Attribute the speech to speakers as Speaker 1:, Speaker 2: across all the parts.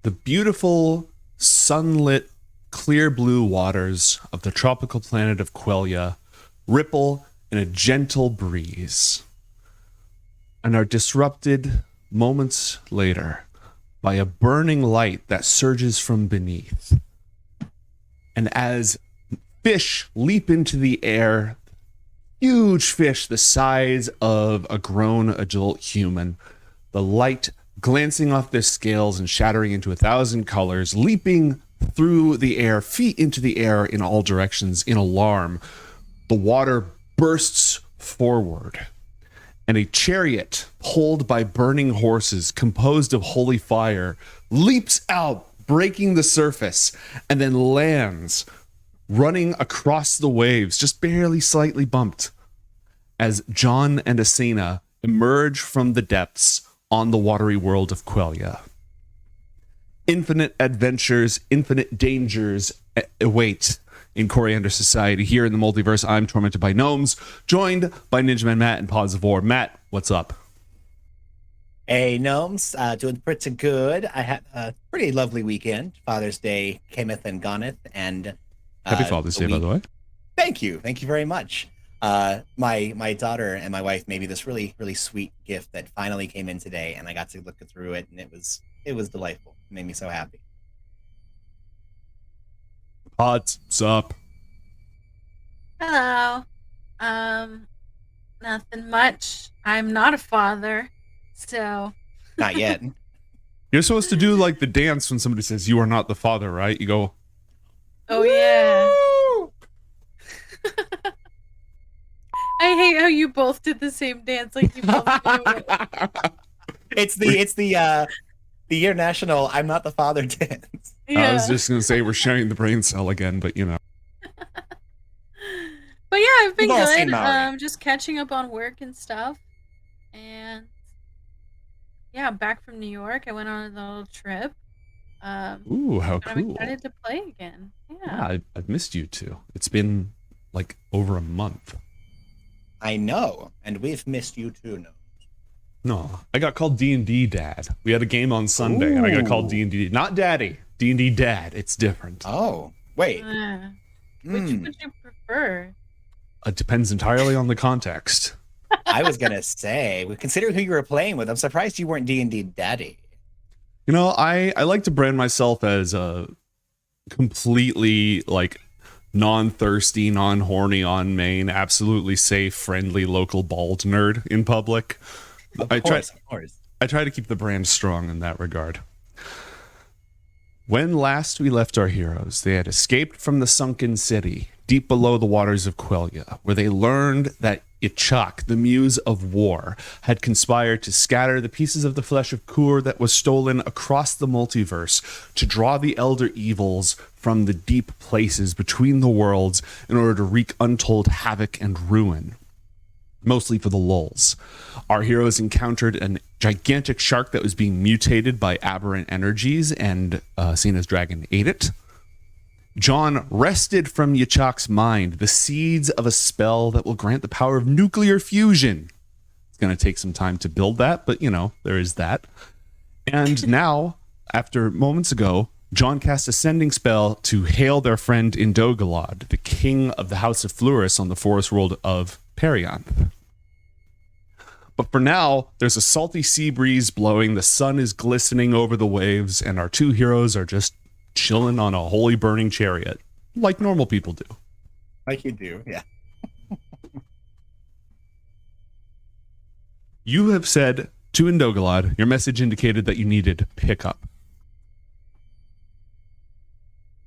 Speaker 1: The beautiful, sunlit, clear blue waters of the tropical planet of Quelya ripple in a gentle breeze and are disrupted moments later by a burning light that surges from beneath. And as fish leap into the air, huge fish the size of a grown adult human, the light glancing off their scales and shattering into 1,000 colors, leaping through the air, feet into the air in all directions in alarm. The water bursts forward, and a chariot pulled by burning horses composed of holy fire leaps out, breaking the surface, and then lands, running across the waves, just barely slightly bumped, as John and Asena emerge from the depths on the watery world of Quelya. Infinite adventures, infinite dangers await in Coriander Society. Here in the multiverse, I'm tormented by gnomes, joined by Ninja Man Matt and Pods of War. Matt, what's up?
Speaker 2: Hey, gnomes, doing pretty good. I had a pretty lovely weekend. Father's Day cameth and goneth, and
Speaker 1: Happy Father's Day, by the way.
Speaker 2: Thank you very much. My daughter and my wife made me this really sweet gift that finally came in today, and I got to look through it, and it was delightful. It made me so happy.
Speaker 1: Pods, what's up?
Speaker 3: Hello. Nothing much. I'm not a father, so.
Speaker 2: Not yet.
Speaker 1: You're supposed to do like the dance when somebody says you are not the father, right? You go,
Speaker 3: Oh yeah. I hate how you both did the same dance, like you both knew it.
Speaker 2: It's the international "I'm not the father" dance.
Speaker 1: I was just gonna say we're sharing the brain cell again, but you know.
Speaker 3: But yeah, I've been
Speaker 2: We've all seen
Speaker 3: good.
Speaker 2: Maori.
Speaker 3: Just catching up on work and stuff, and yeah, I'm back from New York. I went on a little trip.
Speaker 1: Ooh, how
Speaker 3: I'm
Speaker 1: cool!
Speaker 3: excited to play again.
Speaker 1: Yeah,
Speaker 3: Yeah.
Speaker 1: I've missed you too. It's been like over a month.
Speaker 2: I know, and we've missed you too. No.
Speaker 1: No, I got called D&D Dad. We had a game on Sunday, and I got called
Speaker 2: Ooh.
Speaker 1: D&D, not Daddy, D&D Dad. It's different.
Speaker 2: Oh, wait.
Speaker 3: Which would you prefer?
Speaker 1: It depends entirely on the context.
Speaker 2: I was gonna say, considering who you were playing with, I'm surprised you weren't D&D Daddy.
Speaker 1: You know, I like to brand myself as a completely like non-thirsty, non-horny, on-main, absolutely safe, friendly, local bald nerd in public.
Speaker 2: Of course.
Speaker 1: I try to keep the brand strong in that regard. When last we left our heroes, they had escaped from the sunken city deep below the waters of Quelya, where they learned that Ichak, the muse of war, had conspired to scatter the pieces of the Flesh of Kur that was stolen across the multiverse to draw the elder evils from the deep places between the worlds in order to wreak untold havoc and ruin. Mostly for the lulz. Our heroes encountered a gigantic shark that was being mutated by aberrant energies, and Asena's dragon ate it. John wrested from Yichak's mind the seeds of a spell that will grant the power of nuclear fusion. It's going to take some time to build that, but you know, there is that. And now, after moments ago, John cast a sending spell to hail their friend Indogalad, the king of the House of Fleuris on the forest world of Perianth. But for now, there's a salty sea breeze blowing, the sun is glistening over the waves, and our two heroes are just chilling on a holy burning chariot, like normal people do.
Speaker 2: Like you do, yeah.
Speaker 1: You have said to Indogalad, your message indicated that you needed pickup.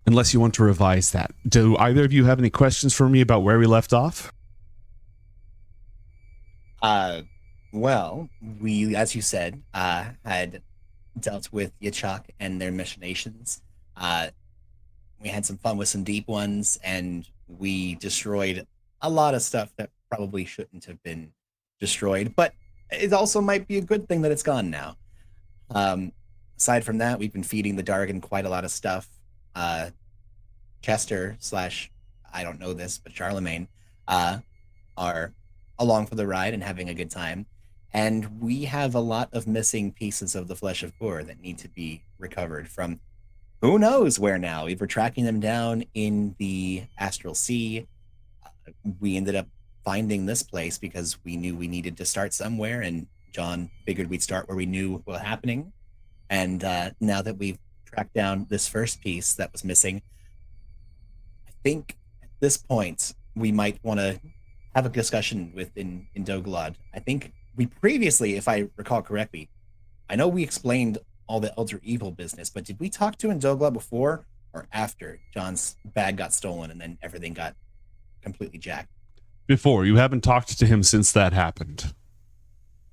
Speaker 1: Unless you want to revise that. Do either of you have any questions for me about where we left off?
Speaker 2: Well, we, as you said, had dealt with Yichak and their machinations. We had some fun with some deep ones, and we destroyed a lot of stuff that probably shouldn't have been destroyed, but it also might be a good thing that it's gone now. Aside from that, we've been feeding the Dargan quite a lot of stuff. Chester / I don't know this, but Charlemagne are along for the ride and having a good time. And we have a lot of missing pieces of the Flesh of Kur that need to be recovered from who knows where now. We were tracking them down in the Astral Sea. We ended up finding this place because we knew we needed to start somewhere, and John figured we'd start where we knew what was happening. And now that we've tracked down this first piece that was missing, I think at this point we might want to have a discussion with Indogalad. I think we previously, if I recall correctly, I know we explained all the Elder Evil business, but did we talk to Indogalad before or after John's bag got stolen and then everything got completely jacked?
Speaker 1: Before. You haven't talked to him since that happened.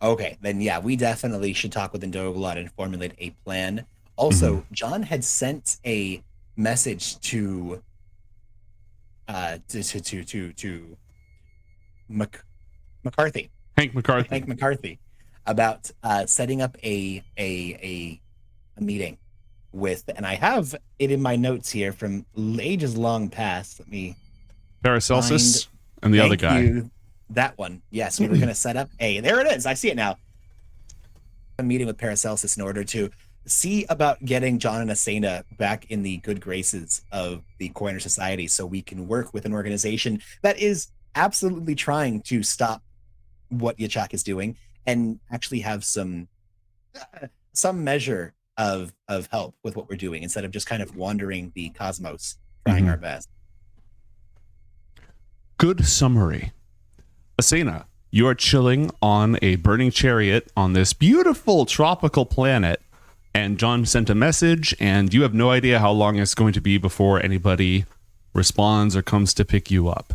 Speaker 2: Okay, then yeah, we definitely should talk with Indogalad and formulate a plan. Also, John had sent a message to McCarthy.
Speaker 1: Hank McCarthy.
Speaker 2: Hank McCarthy about setting up a meeting with, and I have it in my notes here from ages long past. Let me
Speaker 1: Paracelsus and the other guy.
Speaker 2: You. That one. Yes, we were going to set up there it is. I see it now. A meeting with Paracelsus in order to see about getting John and Asena back in the good graces of the Coriander Society so we can work with an organization that is absolutely trying to stop what Yitzhak is doing and actually have some measure of help with what we're doing instead of just kind of wandering the cosmos, trying our best.
Speaker 1: Good summary. Asena, you are chilling on a burning chariot on this beautiful tropical planet, and John sent a message, and you have no idea how long it's going to be before anybody responds or comes to pick you up.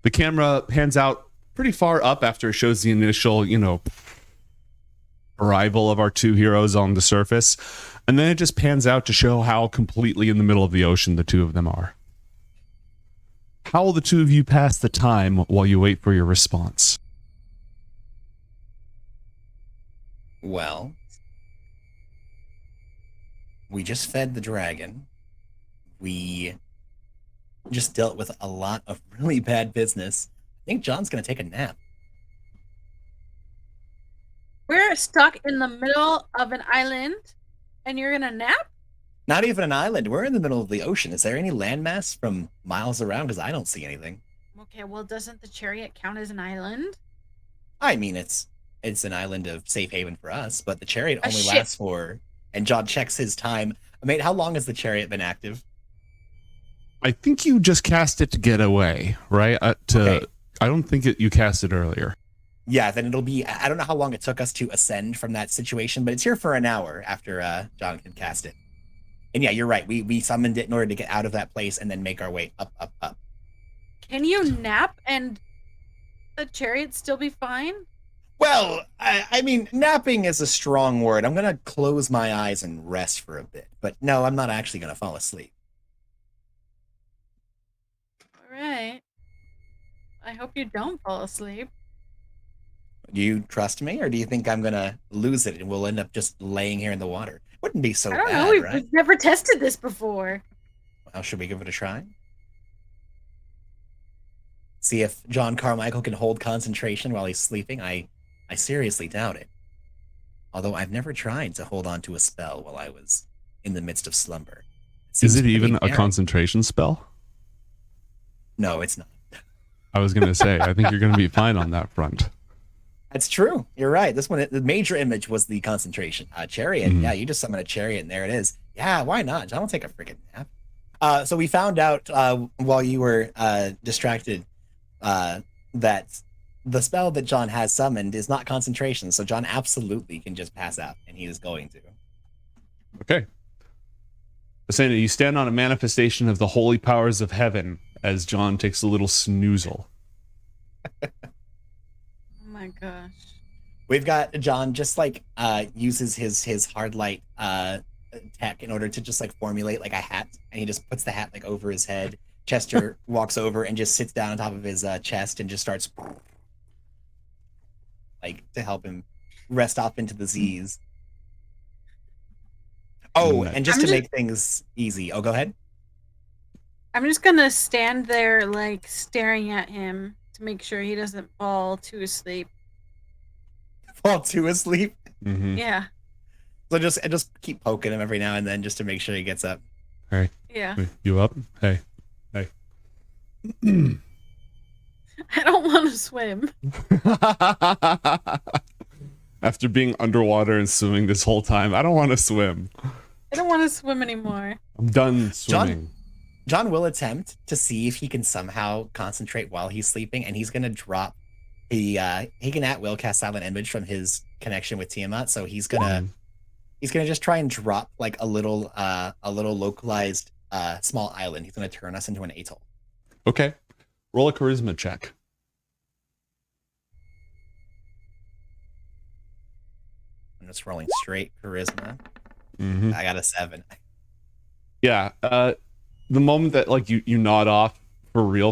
Speaker 1: The camera pans out pretty far up after it shows the initial, arrival of our two heroes on the surface, and then it just pans out to show how completely in the middle of the ocean the two of them are. How will the two of you pass the time while you wait for your response?
Speaker 2: Well, we just fed the dragon. We just dealt with a lot of really bad business. I think John's going to take a nap.
Speaker 3: We're stuck in the middle of an island, and you're going to nap?
Speaker 2: Not even an island. We're in the middle of the ocean. Is there any landmass from miles around? Because I don't see anything.
Speaker 3: Okay, well, doesn't the chariot count as an island?
Speaker 2: I mean, it's an island of safe haven for us, but the chariot only lasts for... And John checks his time. Mate, how long has the chariot been active?
Speaker 1: I think you just cast it to get away, right?
Speaker 2: Okay.
Speaker 1: I don't think you cast it earlier.
Speaker 2: Yeah, then it'll be... I don't know how long it took us to ascend from that situation, but it's here for an hour after John can cast it. And yeah, you're right. We summoned it in order to get out of that place and then make our way up, up, up.
Speaker 3: Can you nap and the chariot still be fine?
Speaker 2: Well, I mean, napping is a strong word. I'm going to close my eyes and rest for a bit. But no, I'm not actually going to fall asleep.
Speaker 3: All right. I hope you don't fall asleep.
Speaker 2: Do you trust me, or do you think I'm going to lose it and we'll end up just laying here in the water? Wouldn't be so bad,
Speaker 3: I don't know.
Speaker 2: right?
Speaker 3: We've never tested this before.
Speaker 2: Well, should we give it a try? See if John Carmichael can hold concentration while he's sleeping. I seriously doubt it. Although I've never tried to hold on to a spell while I was in the midst of slumber.
Speaker 1: Is it even a concentration spell?
Speaker 2: No, it's not.
Speaker 1: I was going to say, I think you're going to be fine on that front.
Speaker 2: That's true. You're right. This one, the major image was the concentration. Chariot. Yeah, you just summon a chariot and there it is. Yeah, why not? John will take a freaking nap. So we found out while you were distracted that the spell that John has summoned is not concentration. So John absolutely can just pass out, and he is going to.
Speaker 1: Okay. Asena, you stand on a manifestation of the holy powers of heaven as John takes a little snoozle.
Speaker 3: My gosh.
Speaker 2: We've got John just like uses his hard light tech in order to just like formulate like a hat, and he just puts the hat like over his head. Chester walks over and just sits down on top of his chest and just starts like to help him rest off into the Z's. Oh, and just to make things easy. Oh, go ahead.
Speaker 3: I'm just gonna stand there like staring at him to make sure he doesn't fall to asleep.
Speaker 2: Fall to asleep?
Speaker 1: Mm-hmm.
Speaker 3: Yeah.
Speaker 2: So just keep poking him every now and then just to make sure he gets up.
Speaker 1: Hey,
Speaker 3: Yeah.
Speaker 1: you up? Hey.
Speaker 3: I don't want to swim.
Speaker 1: After being underwater and swimming this whole time, I don't want to swim.
Speaker 3: I don't want to swim anymore.
Speaker 1: I'm done swimming.
Speaker 2: John will attempt to see if he can somehow concentrate while he's sleeping, and he's gonna drop he can at will cast Silent Image from his connection with Tiamat, so he's gonna just try and drop like a little localized small island. He's gonna turn us into an atoll.
Speaker 1: Okay. Roll a charisma check.
Speaker 2: I'm just rolling straight charisma.
Speaker 1: Mm-hmm.
Speaker 2: I got a 7.
Speaker 1: Yeah. The moment that like you nod off for real,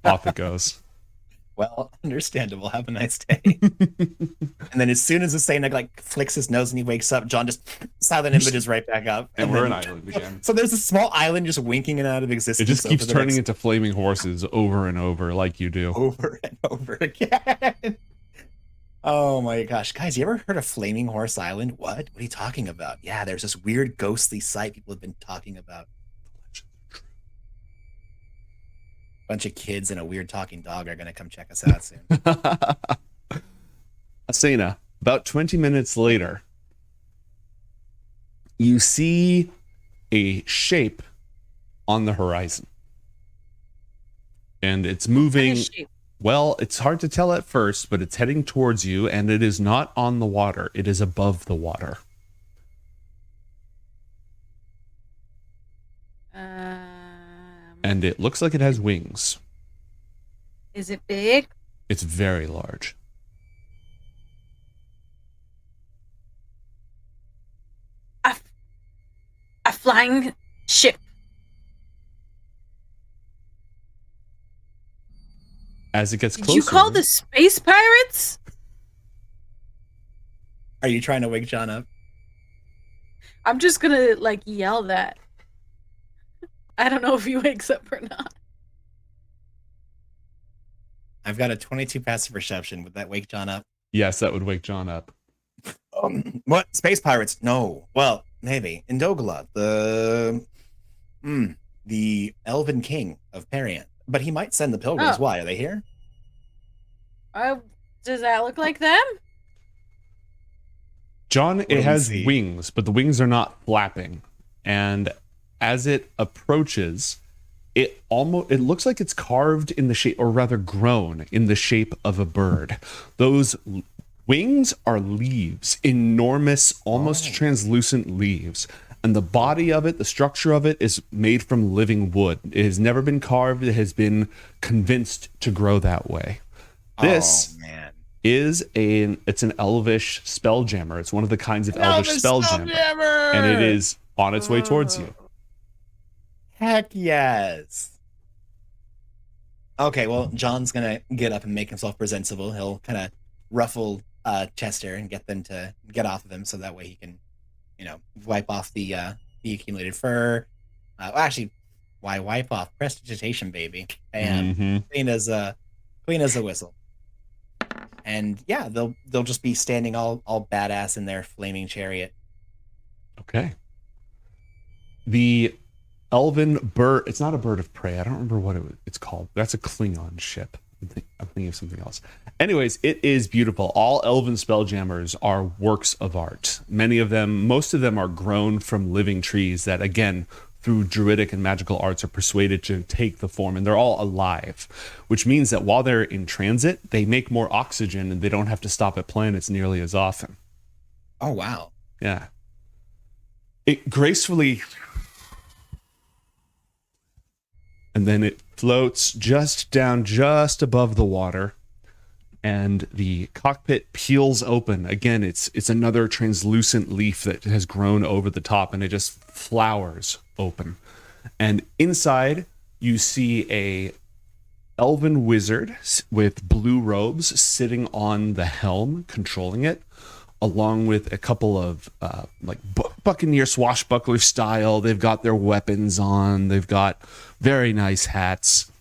Speaker 1: off it goes.
Speaker 2: Well, understandable. Have a nice day. And then as soon as Asena like flicks his nose and he wakes up, John just Silent Images right back up.
Speaker 1: And we're an island again.
Speaker 2: So there's a small island just winking it out of existence.
Speaker 1: It just keeps turning into flaming horses over and over like you do.
Speaker 2: Over and over again. Oh my gosh. Guys, you ever heard of Flaming Horse Island? What? What are you talking about? Yeah, there's this weird ghostly site people have been talking about. Bunch of kids and a weird talking dog are going to come check us out soon.
Speaker 1: Asena, about 20 minutes later, you see a shape on the horizon. And it's moving. Well, it's hard to tell at first, but it's heading towards you, and it is not on the water. It is above the water. And it looks like it has wings.
Speaker 3: Is it big?
Speaker 1: It's very large.
Speaker 3: A flying ship.
Speaker 1: As it gets
Speaker 3: Did
Speaker 1: closer.
Speaker 3: you call the space pirates?
Speaker 2: Are you trying to wake John up?
Speaker 3: I'm just gonna like yell that. I don't know if he wakes up or not.
Speaker 2: I've got a 22 passive perception. Would that wake John up?
Speaker 1: Yes, that would wake John up.
Speaker 2: What? Space pirates? No. Well, maybe. Indogalad, the Elven King of Parian. But he might send the pilgrims.
Speaker 3: Oh.
Speaker 2: Why? Are they here?
Speaker 3: Does that look like them?
Speaker 1: John, it has
Speaker 2: see.
Speaker 1: wings, but the wings are not flapping. And as it approaches, it looks like it's carved in the shape, or rather grown in the shape of a bird. Those wings are leaves, enormous, almost translucent leaves. And the body of it, the structure of it, is made from living wood. It has never been carved. It has been convinced to grow that way. This it's an elvish spelljammer. It's one of the kinds of elvish spelljammer. And it is on its way towards you.
Speaker 2: Heck yes. Okay, well, John's gonna get up and make himself presentable. He'll kind of ruffle Chester and get them to get off of him, so that way he can, wipe off the accumulated fur. Well, actually, why wipe off? Prestidigitation, baby. And clean as a whistle. And yeah, they'll just be standing all badass in their flaming chariot.
Speaker 1: Okay. The elven bird, it's not a bird of prey. I don't remember what it's called. That's a Klingon ship. I'm thinking of something else. Anyways, it is beautiful. All elven spelljammers are works of art. Most of them are grown from living trees that, again, through druidic and magical arts are persuaded to take the form, and they're all alive, which means that while they're in transit, they make more oxygen and they don't have to stop at planets nearly as often.
Speaker 2: Oh, wow.
Speaker 1: Yeah. It gracefully, and then it floats just down, just above the water, and the cockpit peels open. Again, it's another translucent leaf that has grown over the top, and it just flowers open. And inside, you see a elven wizard with blue robes sitting on the helm, controlling it, along with a couple of buccaneer swashbuckler style. They've got their weapons on. They've got very nice hats.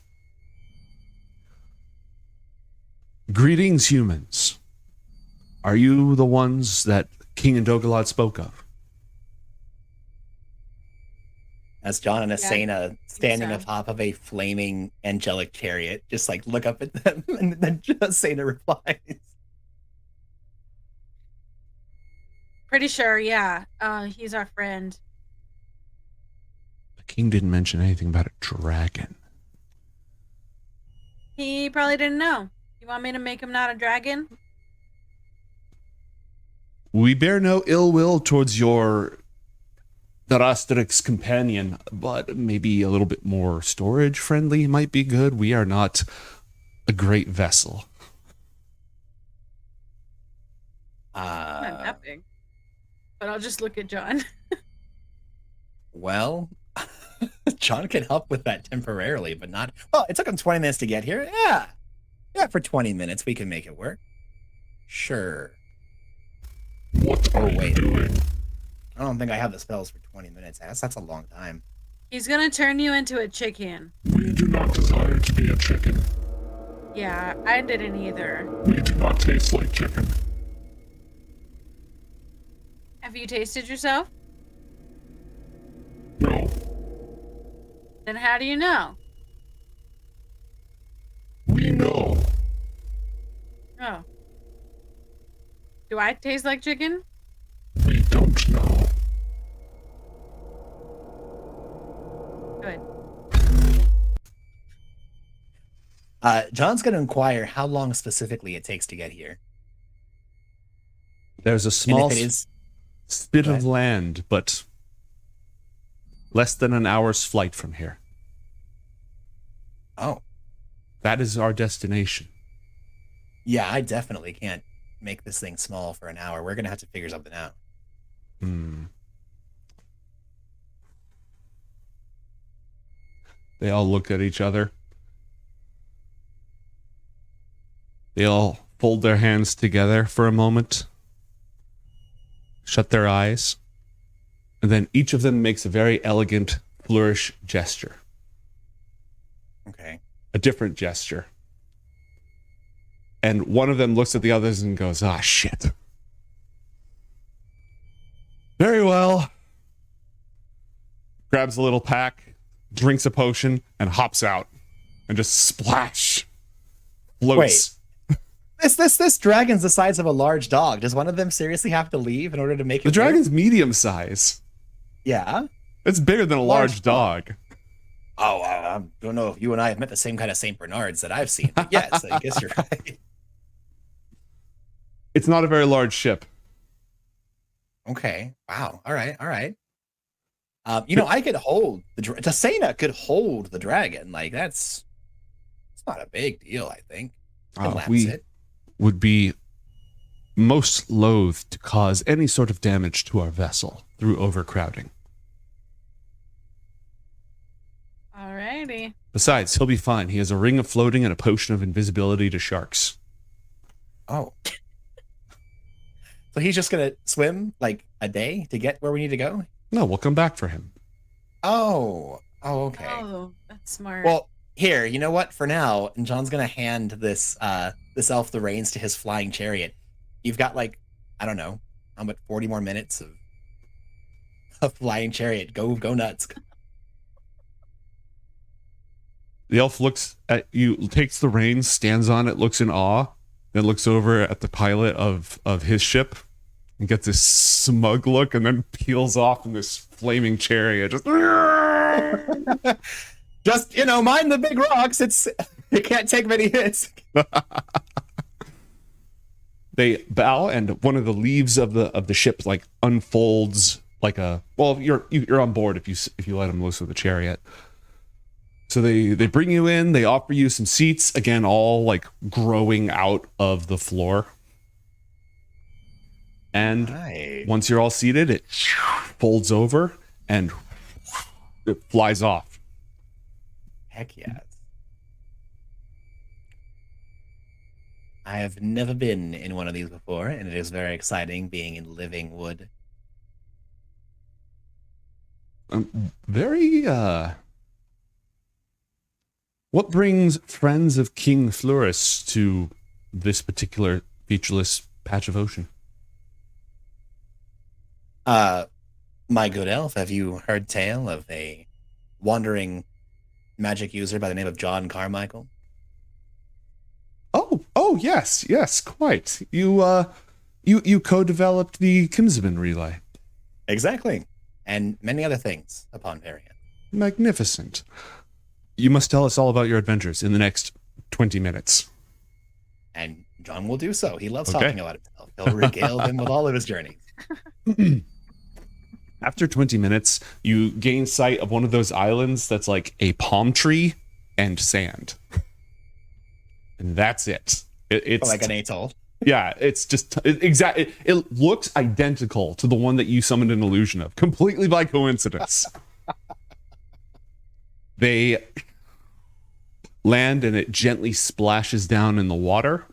Speaker 1: Greetings, humans. Are you the ones that King Indogalad spoke of?
Speaker 2: As John and
Speaker 3: Yeah,
Speaker 2: Asena, standing
Speaker 3: so.
Speaker 2: atop of a flaming angelic chariot, just like look up at them, and then Asena replies,
Speaker 3: Pretty sure, yeah. He's our friend.
Speaker 1: The king didn't mention anything about a dragon.
Speaker 3: He probably didn't know. You want me to make him not a dragon?
Speaker 1: We bear no ill will towards your Darastrix companion, but maybe a little bit more storage friendly might be good. We are not a great vessel.
Speaker 3: Not that big. But I'll just look at John.
Speaker 2: well, John can help with that temporarily, but not. Well, it took him 20 minutes to get here. Yeah, for 20 minutes we can make it work. Sure.
Speaker 4: What are you doing?
Speaker 2: I don't think I have the spells for 20 minutes. That's a long time.
Speaker 3: He's gonna turn you into a chicken.
Speaker 4: We do not desire to be a chicken.
Speaker 3: Yeah, I didn't either.
Speaker 4: We do not taste like chicken.
Speaker 3: Have you tasted yourself?
Speaker 4: No.
Speaker 3: Then how do you know?
Speaker 4: We know.
Speaker 3: Oh. Do I taste like chicken?
Speaker 4: We don't know.
Speaker 3: Good.
Speaker 2: John's going to inquire how long specifically it takes to get here.
Speaker 1: There's a
Speaker 2: And
Speaker 1: small
Speaker 2: if it is,
Speaker 1: spit
Speaker 2: Go
Speaker 1: of
Speaker 2: ahead.
Speaker 1: land, but less than an hour's flight from here.
Speaker 2: oh,
Speaker 1: That is our destination.
Speaker 2: yeah, I definitely can't make this thing small for an hour. We're going to have to figure something out.
Speaker 1: They all look at each other. They all fold their hands together for a moment, shut their eyes, and then each of them makes a very elegant flourish gesture,
Speaker 2: Okay.
Speaker 1: a different gesture. And one of them looks at the others and goes, "Ah, shit." Very well. Grabs a little pack, drinks a potion, and hops out. And just splash. Floats.
Speaker 2: This dragon's the size of a large dog. Does one of them seriously have to leave in order to make it
Speaker 1: The
Speaker 2: work?
Speaker 1: dragon's medium size.
Speaker 2: Yeah.
Speaker 1: It's bigger than a large dog.
Speaker 2: Oh, I don't know if you and I have met the same kind of St. Bernards that I've seen. But yes, I guess you're right.
Speaker 1: It's not a very large ship.
Speaker 2: Okay. Wow. All right. I could hold Tasena could hold the dragon. Like it's not a big deal. I think. Collapse
Speaker 1: We
Speaker 2: it.
Speaker 1: would be most loath to cause any sort of damage to our vessel through overcrowding.
Speaker 3: Alrighty.
Speaker 1: Besides, he'll be fine. He has a ring of floating and a potion of invisibility to sharks.
Speaker 2: Oh. So he's just gonna swim like a day to get where we need to go?
Speaker 1: No, we'll come back for him.
Speaker 2: Oh. Oh, okay.
Speaker 3: Oh, that's smart.
Speaker 2: Well, here, you know what? For now, and John's gonna hand this elf the reins to his flying chariot. You've got like, I don't know, how much 40 more minutes of a flying chariot. Go nuts.
Speaker 1: The elf looks at you, takes the reins, stands on it, looks in awe, then looks over at the pilot of his ship and gets this smug look and then peels off in this flaming chariot.
Speaker 2: Just, mind the big rocks. It can't take many hits.
Speaker 1: They bow, and one of the leaves of the ship like unfolds like a. Well, you're on board if you let him loose with the chariot. So they bring you in. They offer you some seats. Again, all like growing out of the floor. And
Speaker 2: Right.
Speaker 1: once you're all seated, it folds over and it flies off.
Speaker 2: Heck yes. I have never been in one of these before, and it is very exciting being in living wood.
Speaker 1: Very. What brings friends of King Fleuris to this particular featureless patch of ocean.
Speaker 2: My good elf, have you heard tale of a wandering magic user by the name of John Carmichael?
Speaker 1: Oh, yes, quite. You co-developed the Kimsman relay.
Speaker 2: Exactly. And many other things upon variant.
Speaker 1: Magnificent. You must tell us all about your adventures in the next 20 minutes.
Speaker 2: And John will do so. He loves
Speaker 1: Okay.
Speaker 2: talking about himself. He'll regale them with all of his journeys.
Speaker 1: After 20 minutes, you gain sight of one of those islands that's like a palm tree and sand. And that's it. It's
Speaker 2: Like an atoll.
Speaker 1: yeah, it's just it looks identical to the one that you summoned an illusion of, completely by coincidence. They land and it gently splashes down in the water.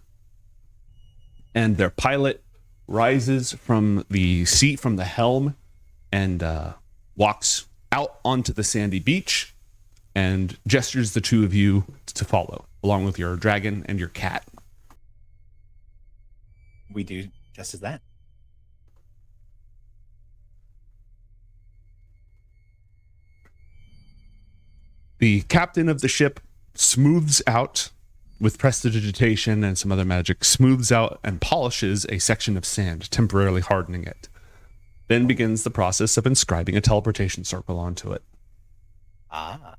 Speaker 1: And their pilot rises from the seat, from the helm, and walks out onto the sandy beach and gestures the two of you to follow, along with your dragon and your cat.
Speaker 2: We do just as that.
Speaker 1: The captain of the ship smooths out, with prestidigitation and some other magic, smooths out and polishes a section of sand, temporarily hardening it. Then begins the process of inscribing a teleportation circle onto it.
Speaker 2: Ah.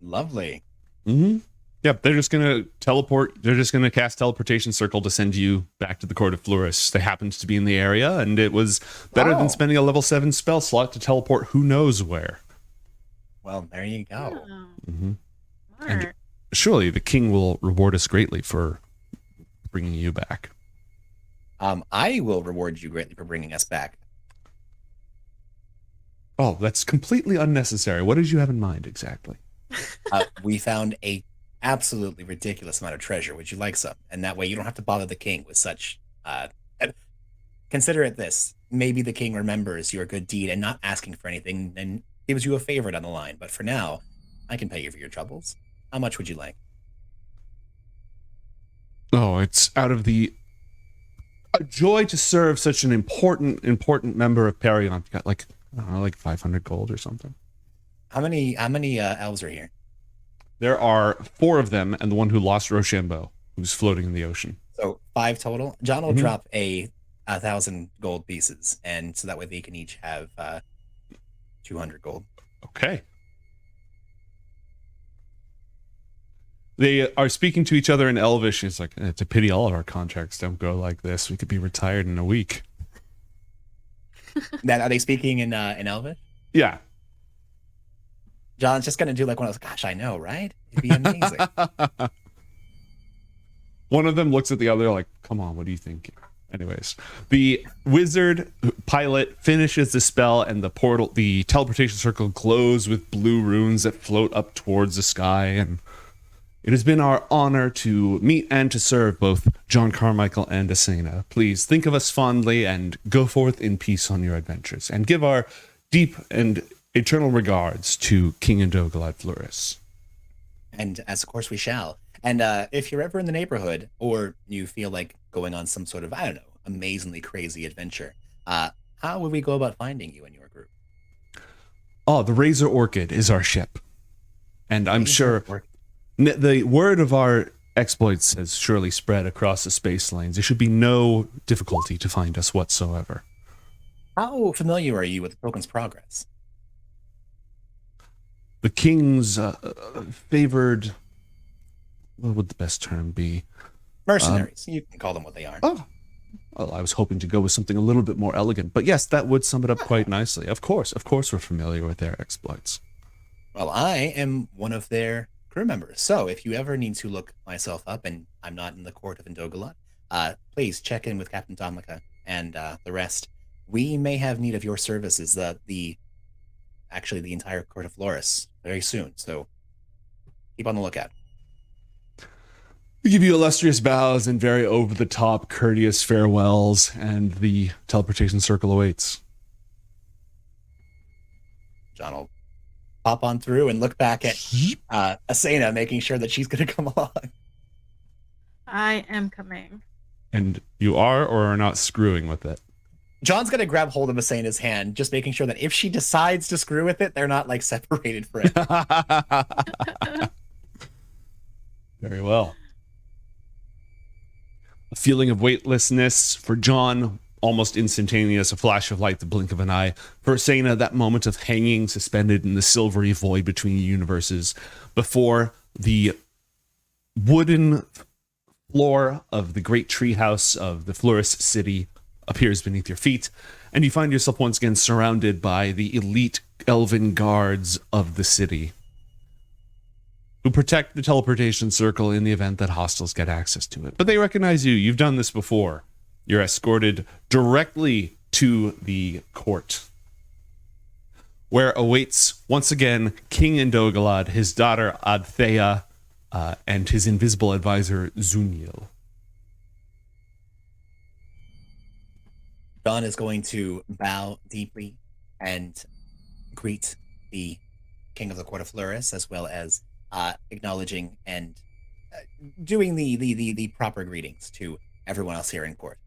Speaker 2: Lovely.
Speaker 1: Mm-hmm. Yep, they're just going to teleport. They're just going to cast teleportation circle to send you back to the court of Fleuris. They happened to be in the area, and it was better than spending a level 7 spell slot to teleport who knows where.
Speaker 2: Well, there you go.
Speaker 3: Oh,
Speaker 1: Mm-hmm.
Speaker 3: smart.
Speaker 1: And surely the king will reward us greatly for bringing you back.
Speaker 2: I will reward you greatly for bringing us back.
Speaker 1: Oh, that's completely unnecessary. What did you have in mind exactly?
Speaker 2: We found a absolutely ridiculous amount of treasure. Would you like some? And that way you don't have to bother the king with such. Consider it this: maybe the king remembers your good deed and not asking for anything, and gives you a favor down the line. But for now, I can pay you for your troubles. How much would you like?
Speaker 1: Oh, it's out of the a joy to serve such an important member of Perion. Got like, I don't know, like 500 gold or something.
Speaker 2: How many elves are here?
Speaker 1: There are 4 of them, and the one who lost Rochambeau, who's floating in the ocean.
Speaker 2: So 5 total. John will drop 1,000 gold pieces, and so that way they can each have 200 gold.
Speaker 1: Okay. They are speaking to each other in Elvish. It's like, it's a pity all of our contracts don't go like this. We could be retired in a week.
Speaker 2: That are they speaking in Elvish?
Speaker 1: Yeah.
Speaker 2: John's just gonna do like one of those. Gosh, I know, right? It'd be amazing.
Speaker 1: One of them looks at the other like, come on, what do you think? Anyways, the wizard pilot finishes the spell, and the teleportation circle glows with blue runes that float up towards the sky. And it has been our honor to meet and to serve both John Carmichael and Asena. Please think of us fondly and go forth in peace on your adventures, and give our deep and eternal regards to King Indogalad of Fleuris.
Speaker 2: And as of course we shall. And if you're ever in the neighborhood, or you feel like going on some sort of, I don't know, amazingly crazy adventure, how would we go about finding you and your group?
Speaker 1: Oh, the Razor Orchid is our ship. And I'm sure the word of our exploits has surely spread across the space lanes. There should be no difficulty to find us whatsoever.
Speaker 2: How familiar are you with the Pilgrim's Progress?
Speaker 1: The king's favored, what would the best term be?
Speaker 2: Mercenaries. You can call them what they are.
Speaker 1: Oh, well, I was hoping to go with something a little bit more elegant, but yes, that would sum it up quite nicely. Of course, we're familiar with their exploits.
Speaker 2: Well, I am one of their crew members, so if you ever need to look myself up and I'm not in the court of Indogalad, please check in with Captain Domlica and the rest. We may have need of your services, actually the entire court of Fleuris, very soon, so keep on the lookout.
Speaker 1: We give you illustrious bows and very over-the-top, courteous farewells, and the teleportation circle awaits.
Speaker 2: John will pop on through and look back at Asena, making sure that she's going to come along.
Speaker 3: I am coming.
Speaker 1: And you are or are not screwing with it?
Speaker 2: John's gonna grab hold of Asena's hand, just making sure that if she decides to screw with it, they're not like separated forever.
Speaker 1: Very well. A feeling of weightlessness for John, almost instantaneous, a flash of light, the blink of an eye. For Asena, that moment of hanging suspended in the silvery void between universes before the wooden floor of the great treehouse of the Fleuris city appears beneath your feet, and you find yourself once again surrounded by the elite elven guards of the city, who protect the teleportation circle in the event that hostiles get access to it. But they recognize you. You've done this before. You're escorted directly to the court, where awaits, once again, King Indogalad, his daughter Adthea, and his invisible advisor, Zuniel.
Speaker 2: John is going to bow deeply and greet the King of the Court of Fleuris, as well as acknowledging and doing the proper greetings to everyone else here in court.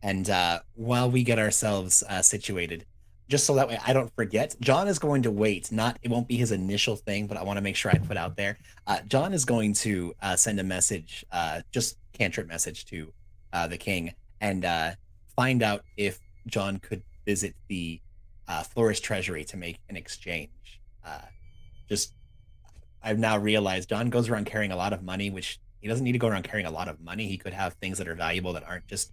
Speaker 2: And while we get ourselves situated, just so that way I don't forget, John is going to wait. It won't be his initial thing, but I want to make sure I put out there. John is going to send a message, just cantrip message to the king, and find out if John could visit the Fleuris treasury to make an exchange. I've now realized John goes around carrying a lot of money, which he doesn't need to go around carrying a lot of money. He could have things that are valuable that aren't just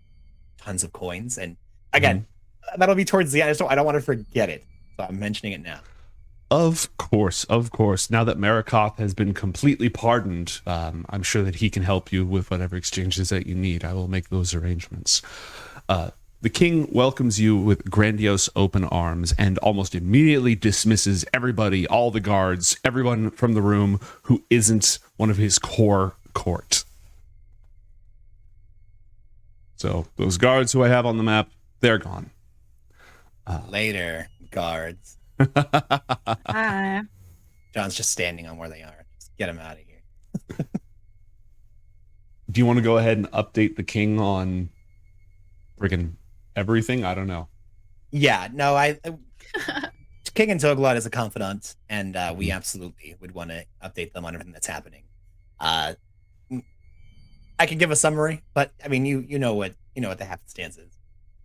Speaker 2: tons of coins. And again, that'll be towards the end. I don't want to forget it, so I'm mentioning it now.
Speaker 1: Of course. Now that Marikoth has been completely pardoned, I'm sure that he can help you with whatever exchanges that you need. I will make those arrangements. The king welcomes you with grandiose open arms and almost immediately dismisses everybody, all the guards, everyone from the room who isn't one of his core court. So those guards who I have on the map, they're gone.
Speaker 2: Later, guards.
Speaker 3: Hi.
Speaker 2: John's just standing on where they are. Just get him out of here.
Speaker 1: Do you want to go ahead and update the king on friggin' everything? I don't know.
Speaker 2: Yeah, no, King Indogalad is a confidant, and we absolutely would want to update them on everything that's happening. I can give a summary, but I mean, you know what the happenstance is.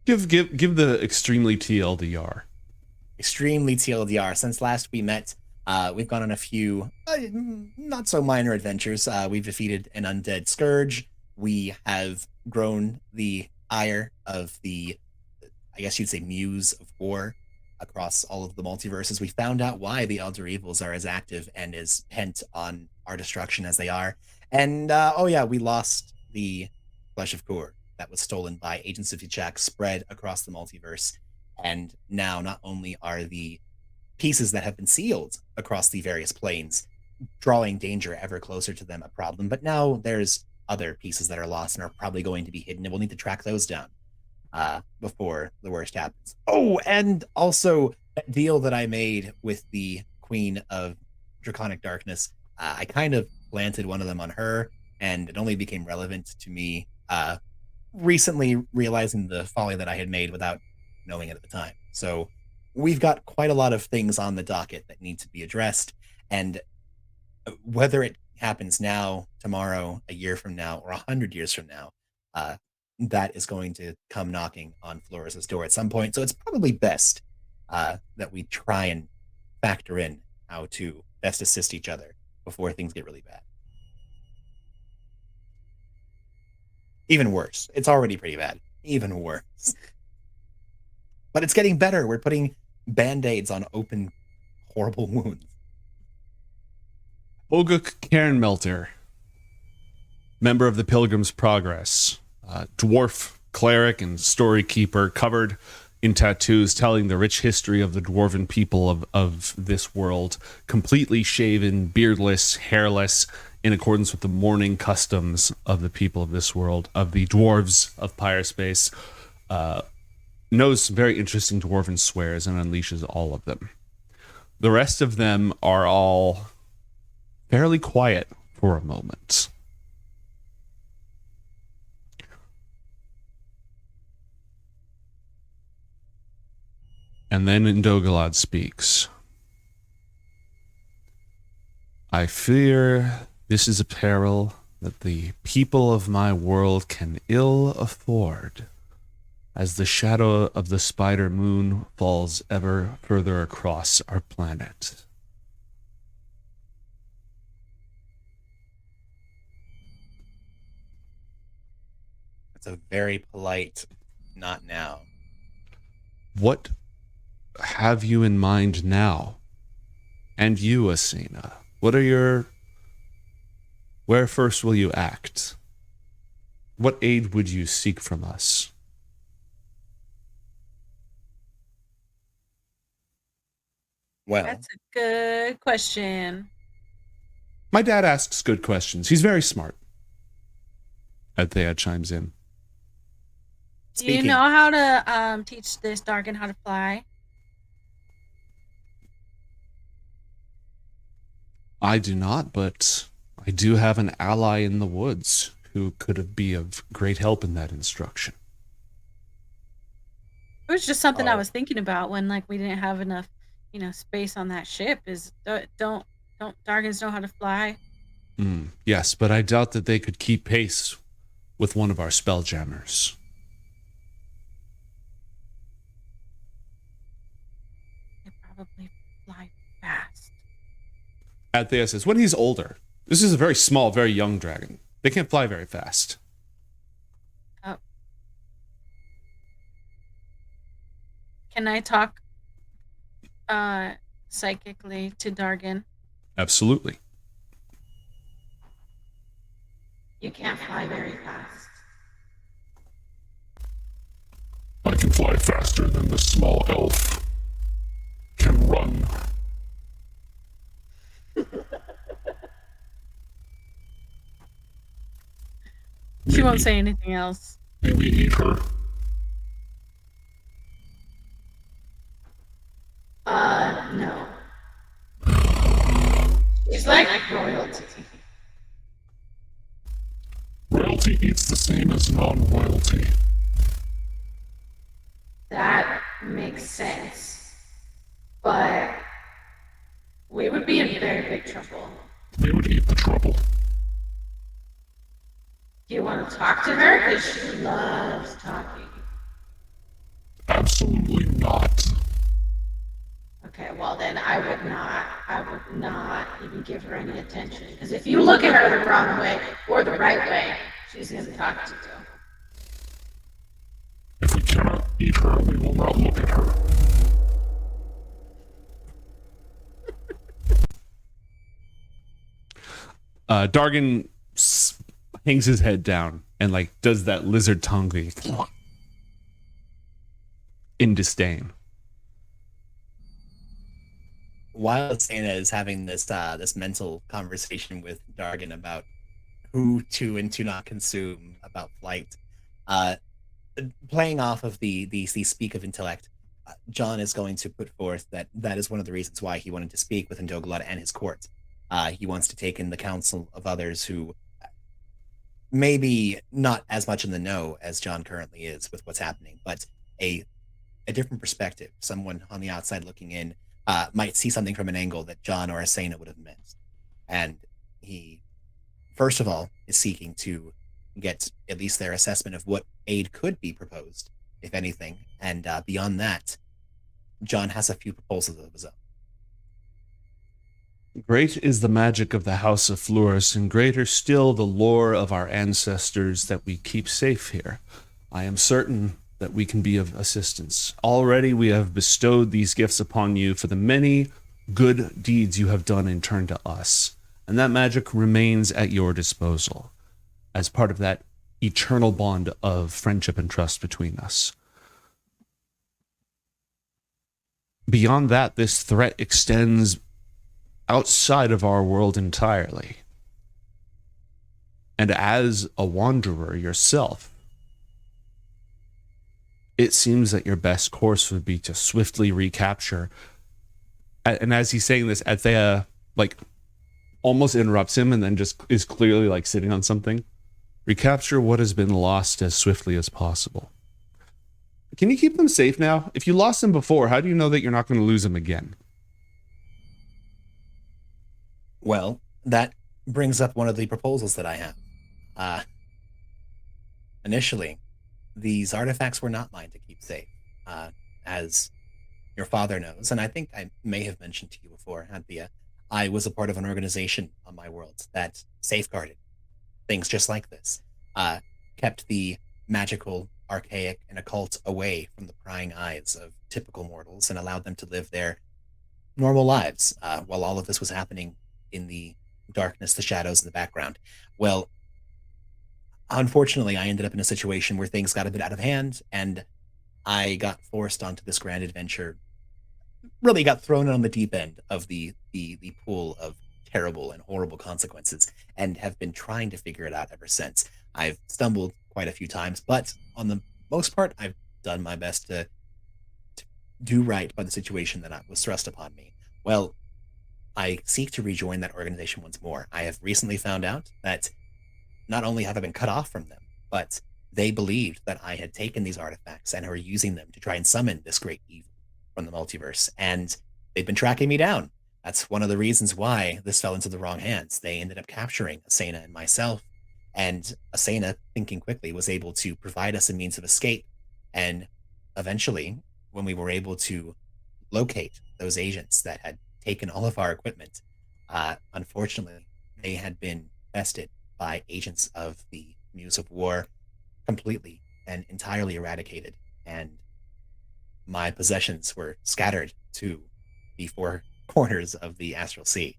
Speaker 1: Give the extremely TLDR.
Speaker 2: Extremely TLDR. Since last we met, we've gone on a few not so minor adventures. We've defeated an undead scourge. We have grown the ire of the, I guess you'd say, muse of war across all of the multiverses. We found out why the Elder Evils are as active and as bent on our destruction as they are. And we lost the Flesh of Kur that was stolen by Agents of Yichak, spread across the multiverse. And now not only are the pieces that have been sealed across the various planes drawing danger ever closer to them a problem, but now there's other pieces that are lost and are probably going to be hidden, and we'll need to track those down before the worst happens. Oh, and also that deal that I made with the Queen of Draconic Darkness, I kind of planted one of them on her, and it only became relevant to me recently, realizing the folly that I had made without knowing it at the time. So we've got quite a lot of things on the docket that need to be addressed, and whether it happens now, tomorrow, a year from now, or 100 years from now, that is going to come knocking on Fleuris' door at some point. So it's probably best that we try and factor in how to best assist each other before things get really bad. Even worse. It's already pretty bad. Even worse. But it's getting better. We're putting band-aids on open, horrible wounds.
Speaker 1: Oguk Cairnmelter, member of the Pilgrim's Progress, dwarf cleric and story keeper, covered in tattoos, telling the rich history of the dwarven people of this world, completely shaven, beardless, hairless, in accordance with the mourning customs of the people of this world, of the dwarves of Pyrespace. knows some very interesting dwarven swears and unleashes all of them. The rest of them are all fairly quiet for a moment. And then Indogalad speaks. I fear this is a peril that the people of my world can ill afford, as the shadow of the spider moon falls ever further across our planet.
Speaker 2: It's a very polite, not now.
Speaker 1: What have you in mind now? And you, Asena, what are your... Where first will you act? What aid would you seek from us?
Speaker 2: Well,
Speaker 3: That's a good question.
Speaker 1: My dad asks good questions. He's very smart. Althea chimes in.
Speaker 3: Do you
Speaker 2: speaking,
Speaker 3: know how to teach this Dargan how to fly?
Speaker 1: I do not, but I do have an ally in the woods who could be of great help in that instruction.
Speaker 3: It was just something I
Speaker 2: Oh.
Speaker 3: was thinking about when we didn't have enough, space on that ship. Is don't Dargans know how to fly?
Speaker 1: Yes, but I doubt that they could keep pace with one of our spelljammers.
Speaker 3: They probably fly fast.
Speaker 1: Althea says, when he's older. This is a very small, very young dragon. They can't fly very fast.
Speaker 3: Oh. Can I talk psychically to Dargan?
Speaker 1: Absolutely.
Speaker 3: You can't fly very fast.
Speaker 4: I can fly faster than the small elf can run.
Speaker 3: She won't say anything else.
Speaker 4: May we eat her?
Speaker 3: No. She's like royalty.
Speaker 4: Royalty eats the same as non-royalty.
Speaker 3: That makes sense. But we would be in very big trouble.
Speaker 4: They would eat the trouble.
Speaker 3: Do you want to talk to her? Because she loves talking.
Speaker 4: Absolutely not.
Speaker 3: Okay, well then I would not even give her any attention. Because if you look at her the wrong way or the right way, she's going to talk to you.
Speaker 4: If we cannot eat her, we will not look at her.
Speaker 1: Dargan hangs his head down and does that lizard tongue in disdain.
Speaker 2: while Asena is having this this mental conversation with Dargan about who to and to not consume about flight, playing off of the speak of intellect, John is going to put forth that is one of the reasons why he wanted to speak with Indogalad and his court. He wants to take in the counsel of others who maybe not as much in the know as John currently is with what's happening, but a different perspective. Someone on the outside looking in might see something from an angle that John or Asena would have missed. And he, first of all, is seeking to get at least their assessment of what aid could be proposed, if anything. And beyond that, John has a few proposals of his own.
Speaker 1: Great is the magic of the House of Fleuris, and greater still the lore of our ancestors that we keep safe here. I am certain that we can be of assistance. Already we have bestowed these gifts upon you for the many good deeds you have done in turn to us, and that magic remains at your disposal as part of that eternal bond of friendship and trust between us. Beyond that, this threat extends outside of our world entirely. And as a wanderer yourself, it seems that your best course would be to swiftly recapture. And as he's saying this, Althea like almost interrupts him and then just is clearly like sitting on something. Recapture what has been lost as swiftly as possible. Can you keep them safe now? If you lost them before, how do you know that you're not going to lose them again?
Speaker 2: Well, that brings up one of the proposals that I have. Initially, these artifacts were not mine to keep safe, as your father knows, and I think I may have mentioned to you before, Anthea, I was a part of an organization on my world that safeguarded things just like this, kept the magical, archaic, and occult away from the prying eyes of typical mortals and allowed them to live their normal lives while all of this was happening in the darkness, the shadows in the background. Well, unfortunately, I ended up in a situation where things got a bit out of hand, and I got forced onto this grand adventure. Really got thrown on the deep end of the pool of terrible and horrible consequences, and have been trying to figure it out ever since. I've stumbled quite a few times, but on the most part, I've done my best to do right by the situation that was thrust upon me. Well, I seek to rejoin that organization once more. I have recently found out that not only have I been cut off from them, but they believed that I had taken these artifacts and were using them to try and summon this great evil from the multiverse. And they've been tracking me down. That's one of the reasons why this fell into the wrong hands. They ended up capturing Asena and myself. And Asena, thinking quickly, was able to provide us a means of escape. And eventually, when we were able to locate those agents that had taken all of our equipment, unfortunately, they had been bested by agents of the Muse of War, completely and entirely eradicated. And my possessions were scattered to the four corners of the Astral Sea.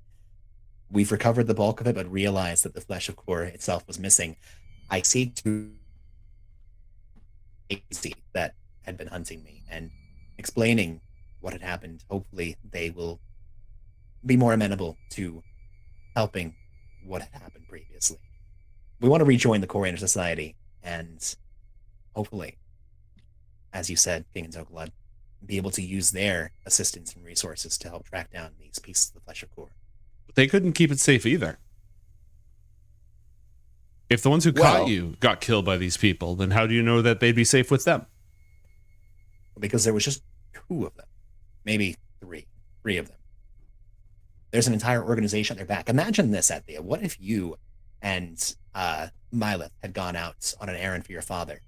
Speaker 2: We've recovered the bulk of it, but realized that the Flesh of Kur itself was missing. I seek to agency that had been hunting me and explaining what had happened. Hopefully, they will be more amenable to helping what had happened previously. We want to rejoin the Coriander Society and hopefully, as you said, King Indogalad, be able to use their assistance and resources to help track down these pieces of the Flesh of Kur.
Speaker 1: But they couldn't keep it safe either. If the ones who caught you got killed by these people, then how do you know that they'd be safe with them?
Speaker 2: Because there was just two of them, maybe three of them. There's an entire organization at their back. Imagine this, Althea. What if you and Myleth had gone out on an errand for your father,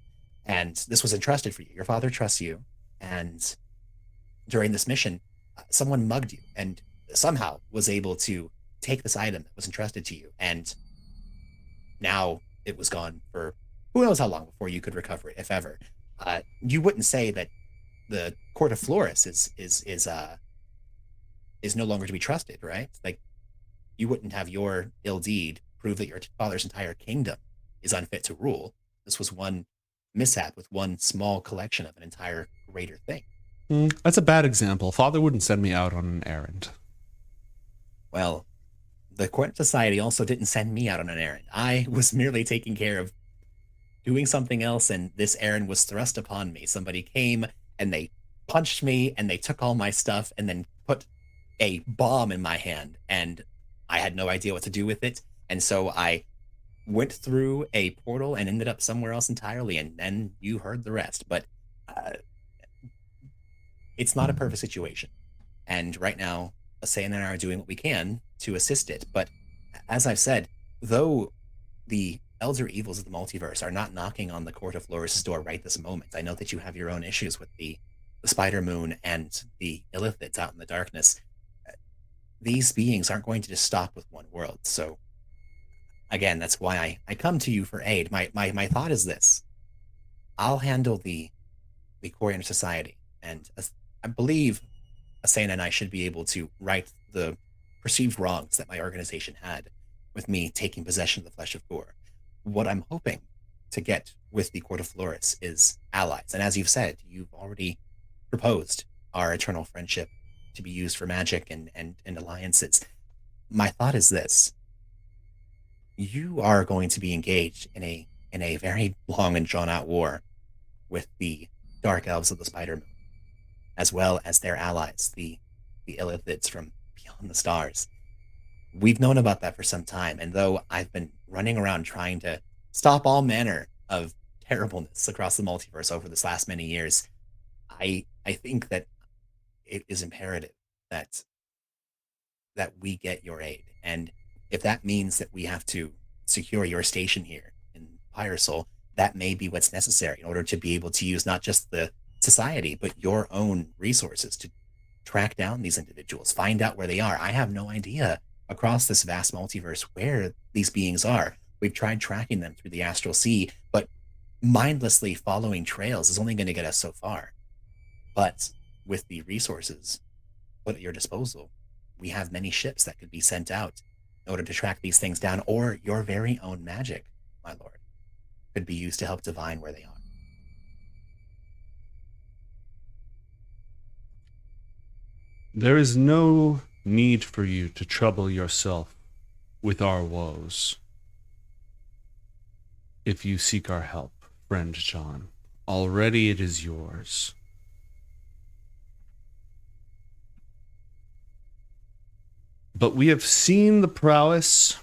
Speaker 2: and this was entrusted for you? Your father trusts you, and during this mission, someone mugged you and somehow was able to take this item that was entrusted to you, and now it was gone for who knows how long before you could recover it, if ever. You wouldn't say that the Court of Fleuris is no longer to be trusted, right? Like, you wouldn't have your ill deed prove that your father's entire kingdom is unfit to rule. This was one mishap with one small collection of an entire greater thing.
Speaker 1: That's a bad example. Father wouldn't send me out on an errand.
Speaker 2: Well, the Court Society also didn't send me out on an errand. I was merely taking care of doing something else, and this errand was thrust upon me. Somebody came and they punched me and they took all my stuff and then put a bomb in my hand, and I had no idea what to do with it. And so I went through a portal and ended up somewhere else entirely, and then you heard the rest. But it's not a perfect situation. And right now, Asena and I are doing what we can to assist it. But as I've said, though the elder evils of the multiverse are not knocking on the Court of Fleuris' door right this moment, I know that you have your own issues with the Spider Moon and the Illithids out in the darkness. These beings aren't going to just stop with one world. So again, that's why I come to you for aid. My thought is this. I'll handle the Coriander Society, and I believe Asena and I should be able to right the perceived wrongs that my organization had with me taking possession of the Flesh of Kur. What I'm hoping to get with the Court of Fleuris is allies. And as you've said, you've already proposed our eternal friendship to be used for magic and alliances. My thought is this. You are going to be engaged in a very long and drawn out war with the dark elves of the Spider Moon, as well as their allies, the Illithids from beyond the stars. We've known about that for some time, and though I've been running around trying to stop all manner of terribleness across the multiverse over this last many years, I think that it is imperative that we get your aid. And if that means that we have to secure your station here in Pyrosoul, that may be what's necessary in order to be able to use not just the society, but your own resources to track down these individuals, find out where they are. I have no idea across this vast multiverse where these beings are. We've tried tracking them through the astral sea, but mindlessly following trails is only going to get us so far. But with the resources put at your disposal, we have many ships that could be sent out in order to track these things down, or your very own magic, my lord, could be used to help divine where they are.
Speaker 1: There is no need for you to trouble yourself with our woes. If you seek our help, friend John, already it is yours. But we have seen the prowess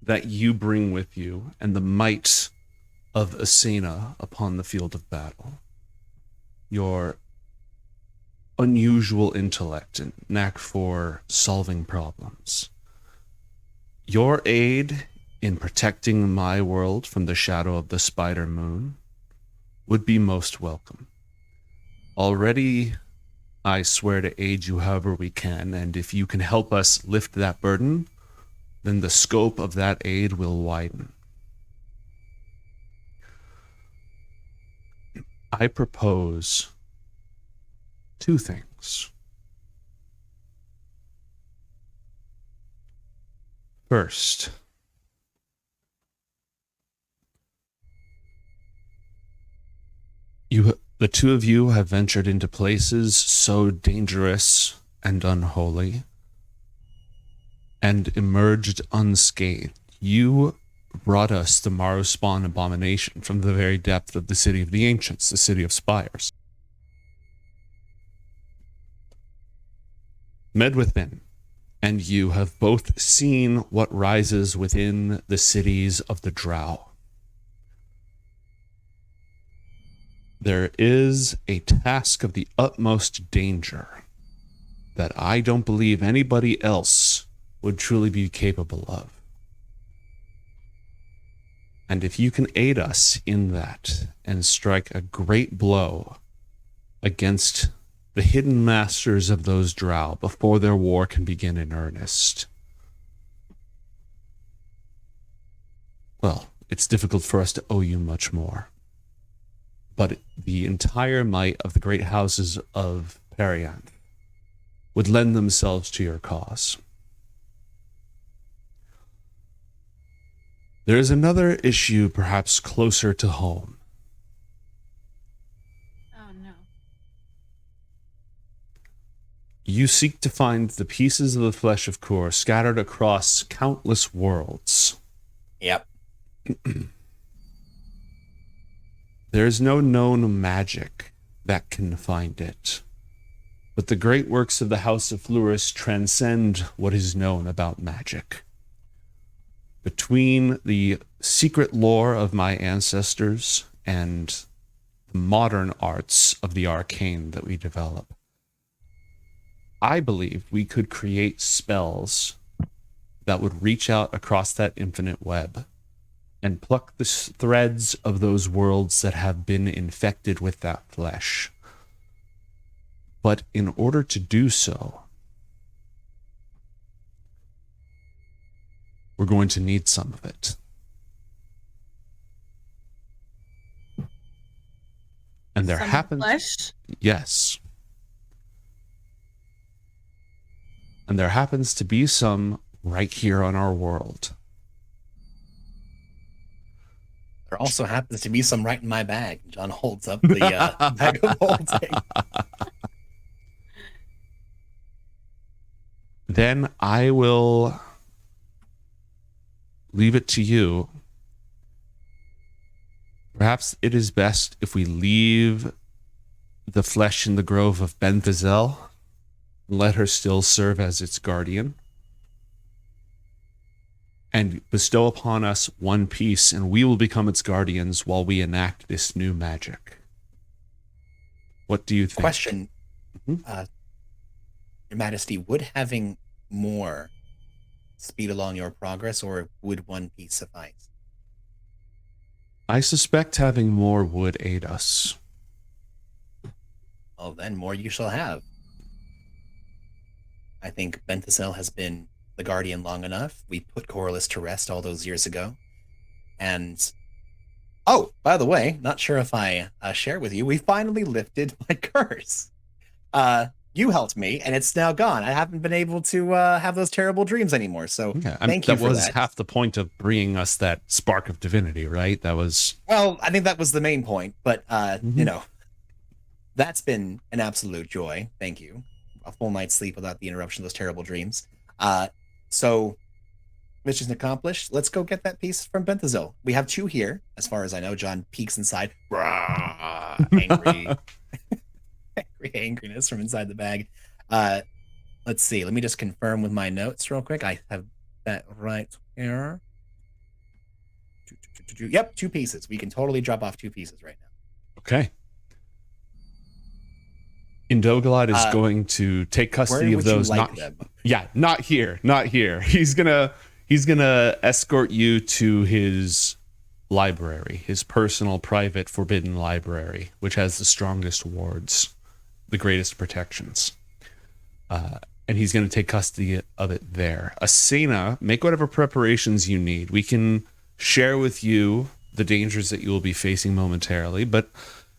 Speaker 1: that you bring with you and the might of Asena upon the field of battle. Your unusual intellect and knack for solving problems. Your aid in protecting my world from the shadow of the Spider Moon would be most welcome. Already, I swear to aid you however we can, and if you can help us lift that burden, then the scope of that aid will widen. I propose two things. First, the two of you have ventured into places so dangerous and unholy and emerged unscathed. You brought us the Marrowspawn abomination from the very depth of the city of the ancients, the city of spires. Medwithin and you have both seen what rises within the cities of the Drow. There is a task of the utmost danger that I don't believe anybody else would truly be capable of. And if you can aid us in that and strike a great blow against the hidden masters of those Drow before their war can begin in earnest, well, it's difficult for us to owe you much more. But the entire might of the great houses of Perianth would lend themselves to your cause. There is another issue perhaps closer to home.
Speaker 3: Oh no.
Speaker 1: You seek to find the pieces of the Flesh of Kur scattered across countless worlds.
Speaker 2: Yep.
Speaker 1: There is no known magic that can find it. But the great works of the House of Fleuris transcend what is known about magic. Between the secret lore of my ancestors and the modern arts of the arcane that we develop, I believe we could create spells that would reach out across that infinite web and pluck the threads of those worlds that have been infected with that flesh. But in order to do so, we're going to need some of it. And there
Speaker 5: Some
Speaker 1: happens...
Speaker 5: flesh?
Speaker 1: Yes. And there happens to be some right here on our world.
Speaker 2: There also happens to be some right in my bag. John holds up the bag of holding.
Speaker 1: Then I will leave it to you Perhaps it is best if we leave the flesh in the grove of Benthazel and let her still serve as its guardian and bestow upon us one piece, and we will become its guardians while we enact this new magic. What do you think?
Speaker 2: Question, Your Majesty, would having more speed along your progress, or would one piece suffice?
Speaker 1: I suspect having more would aid us.
Speaker 2: Oh, then more you shall have. I think Benthazel has been the guardian long enough. We put Corliss to rest all those years ago. And, oh, by the way, not sure if I share with you, we finally lifted my curse. You helped me, and it's now gone. I haven't been able to have those terrible dreams anymore, so thank you for that.
Speaker 1: That was half the point of bringing us that spark of divinity, right? That was...
Speaker 2: Well, I think that was the main point, but, you know, that's been an absolute joy. Thank you. A full night's sleep without the interruption of those terrible dreams. So, mission accomplished. Let's go get that piece from Benthazel. We have 2 here, as far as I know. John peeks inside. Angry. Angriness from inside the bag. Let's see. Let me just confirm with my notes real quick. I have that right here. Yep, 2 pieces. We can totally drop off 2 pieces right now.
Speaker 1: Okay. Indogalad is going to take custody of those. Not here. He's gonna escort you to his library, his personal, private, forbidden library, which has the strongest wards, the greatest protections. And he's going to take custody of it there. Asena, make whatever preparations you need. We can share with you the dangers that you will be facing momentarily, but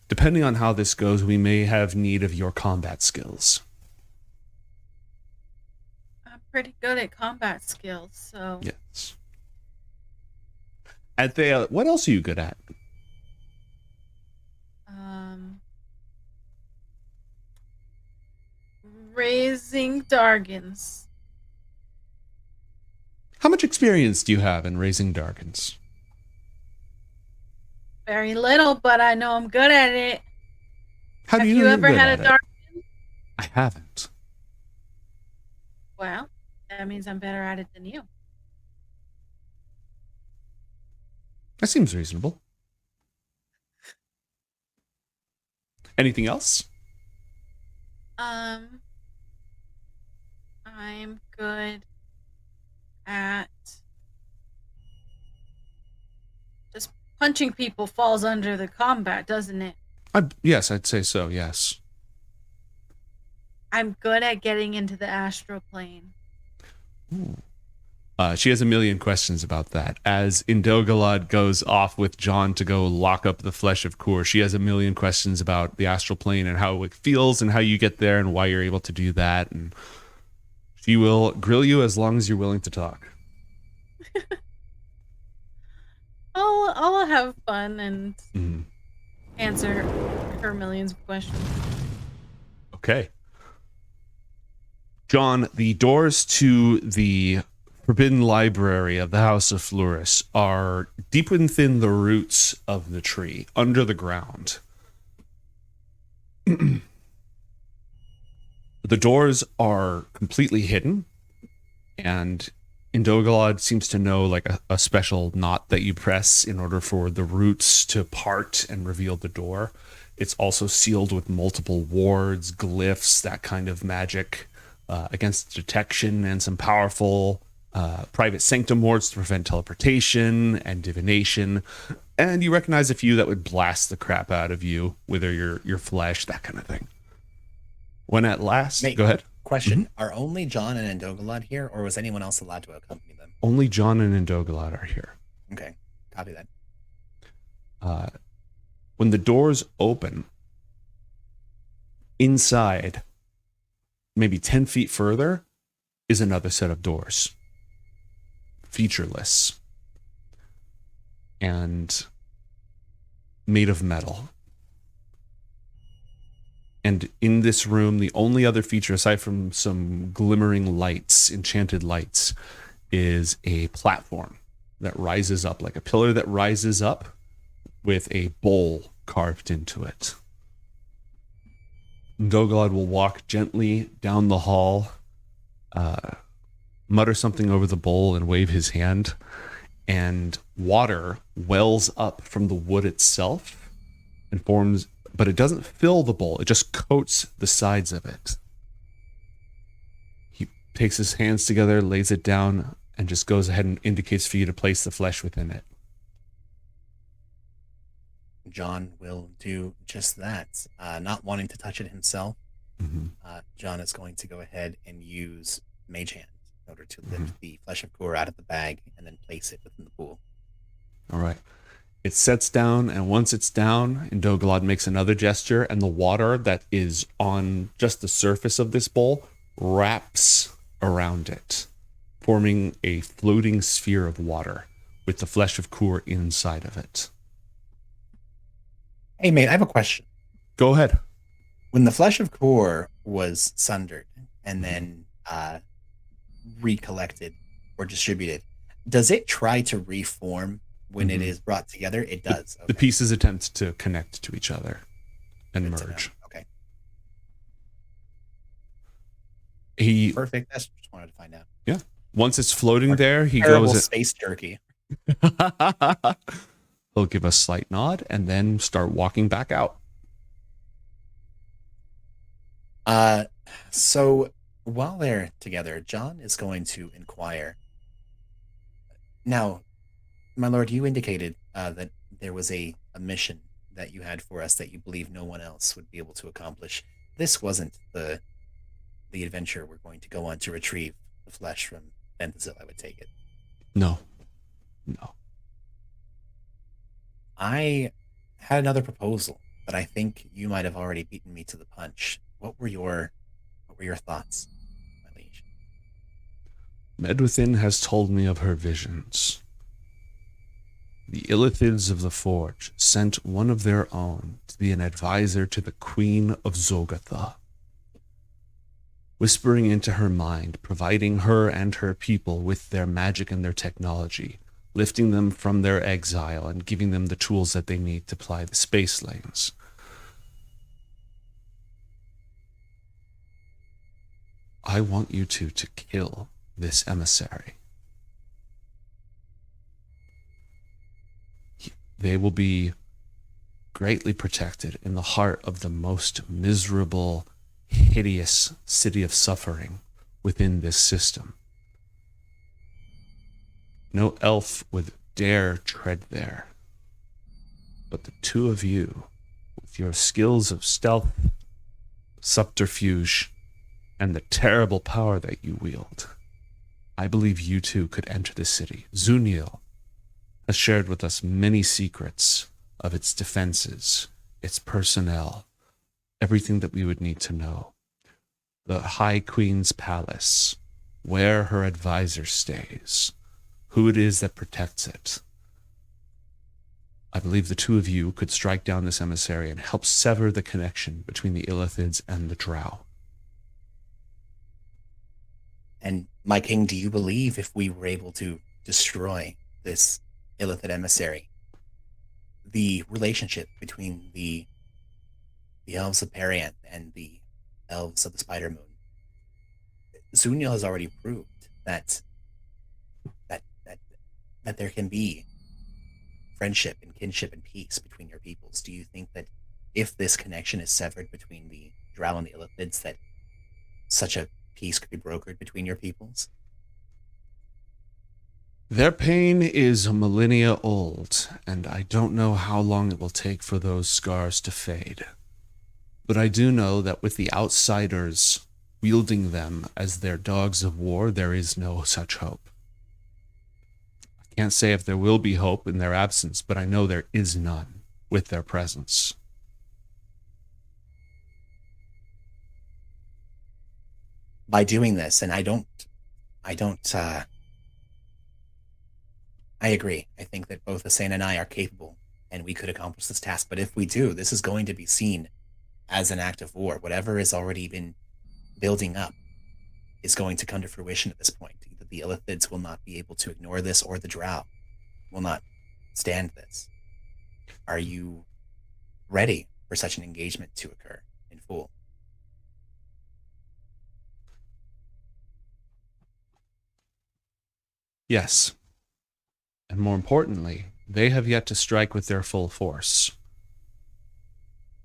Speaker 1: depending on how this goes, we may have need of your combat skills.
Speaker 5: I'm pretty good at combat skills, so...
Speaker 1: Yes. Anthea, what else are you good at?
Speaker 5: Raising Dargans.
Speaker 1: How much experience do you have in raising Dargans?
Speaker 5: Very little, but I know I'm good at it.
Speaker 1: Have
Speaker 5: you ever had a Dargan?
Speaker 1: I haven't.
Speaker 5: Well, that means I'm better at it than you.
Speaker 1: That seems reasonable. Anything else?
Speaker 5: I'm good at just punching people falls under the combat, doesn't it?
Speaker 1: Yes, I'd say so, yes.
Speaker 5: I'm good at getting into the astral plane.
Speaker 1: Ooh. She has a million questions about that. As Indogalad goes off with John to go lock up the Flesh of Kur, she has a million questions about the astral plane and how it feels and how you get there and why you're able to do that. And she will grill you as long as you're willing to talk.
Speaker 5: I'll have fun and answer her millions of questions.
Speaker 1: Okay. John, the doors to the Forbidden Library of the House of Fleuris are deep within the roots of the tree, under the ground. The doors are completely hidden, and Indogalad seems to know like a special knot that you press in order for the roots to part and reveal the door. It's also sealed with multiple wards, glyphs, that kind of magic against detection, and some powerful private sanctum wards to prevent teleportation and divination. And you recognize a few that would blast the crap out of you, wither your flesh, that kind of thing. When at last...
Speaker 2: Nate,
Speaker 1: go ahead.
Speaker 2: Question. Are only John and Indogalad here, or was anyone else allowed to accompany them?
Speaker 1: Only John and Indogalad are here.
Speaker 2: Okay. Copy that.
Speaker 1: When the doors open, inside, maybe 10 feet further, is another set of doors. Featureless. And made of metal. And in this room, the only other feature, aside from some glimmering lights, enchanted lights, is a platform that rises up, like a pillar that rises up with a bowl carved into it. Indogalad will walk gently down the hall, mutter something over the bowl and wave his hand, and water wells up from the wood itself and forms, but it doesn't fill the bowl, it just coats the sides of it. He takes his hands together, lays it down, and just goes ahead and indicates for you to place the flesh within it.
Speaker 2: John will do just that. Not wanting to touch it himself, John is going to go ahead and use Mage Hand in order to lift the Flesh of Kur out of the bag and then place it within the pool.
Speaker 1: All right. It sets down, and once it's down, Indogalad makes another gesture, and the water that is on just the surface of this bowl wraps around it, forming a floating sphere of water with the Flesh of Kur inside of it.
Speaker 2: Hey, mate, I have a question.
Speaker 1: Go ahead.
Speaker 2: When the Flesh of Kur was sundered and then recollected or distributed, does it try to reform when it is brought together? It does.
Speaker 1: The pieces attempt to connect to each other and merge.
Speaker 2: Okay.
Speaker 1: He
Speaker 2: Perfect. That's just wanted to find out.
Speaker 1: Yeah. Once it's floating there, he
Speaker 2: Terrible
Speaker 1: goes.
Speaker 2: space jerky.
Speaker 1: He'll give a slight nod and then start walking back out.
Speaker 2: So while they're together, John is going to inquire. Now, my lord, you indicated that there was a mission that you had for us that you believe no one else would be able to accomplish. This wasn't the adventure we're going to go on to retrieve the flesh from Benthazil, I would take it.
Speaker 1: No.
Speaker 2: I had another proposal, but I think you might have already beaten me to the punch. What were your thoughts, my liege?
Speaker 1: Medwithin has told me of her visions. The Illithids of the Forge sent one of their own to be an advisor to the Queen of Zogatha, whispering into her mind, providing her and her people with their magic and their technology, lifting them from their exile and giving them the tools that they need to ply the space lanes. I want you two to kill this emissary. They will be greatly protected in the heart of the most miserable, hideous city of suffering within this system. No elf would dare tread there. But the two of you, with your skills of stealth, subterfuge, and the terrible power that you wield, I believe you two could enter the city. Zuniel has shared with us many secrets of its defenses, its personnel, everything that we would need to know. The High Queen's palace, where her advisor stays, who it is that protects it. I believe the two of you could strike down this emissary and help sever the connection between the Illithids and the Drow.
Speaker 2: And my king, do you believe if we were able to destroy this Illithid emissary, the relationship between the Elves of Perianth and the Elves of the Spider Moon, Zuniel has already proved that there can be friendship and kinship and peace between your peoples. Do you think that if this connection is severed between the Drow and the Illithids, that such a peace could be brokered between your peoples?
Speaker 1: Their pain is millennia old, and I don't know how long it will take for those scars to fade. But I do know that with the outsiders wielding them as their dogs of war, there is no such hope. I can't say if there will be hope in their absence, but I know there is none with their presence.
Speaker 2: By doing this, and I agree. I think that both Asena and I are capable, and we could accomplish this task. But if we do, this is going to be seen as an act of war. Whatever has already been building up is going to come to fruition at this point. Either the Illithids will not be able to ignore this, or the Drow will not stand this. Are you ready for such an engagement to occur in full?
Speaker 1: Yes. And more importantly, they have yet to strike with their full force.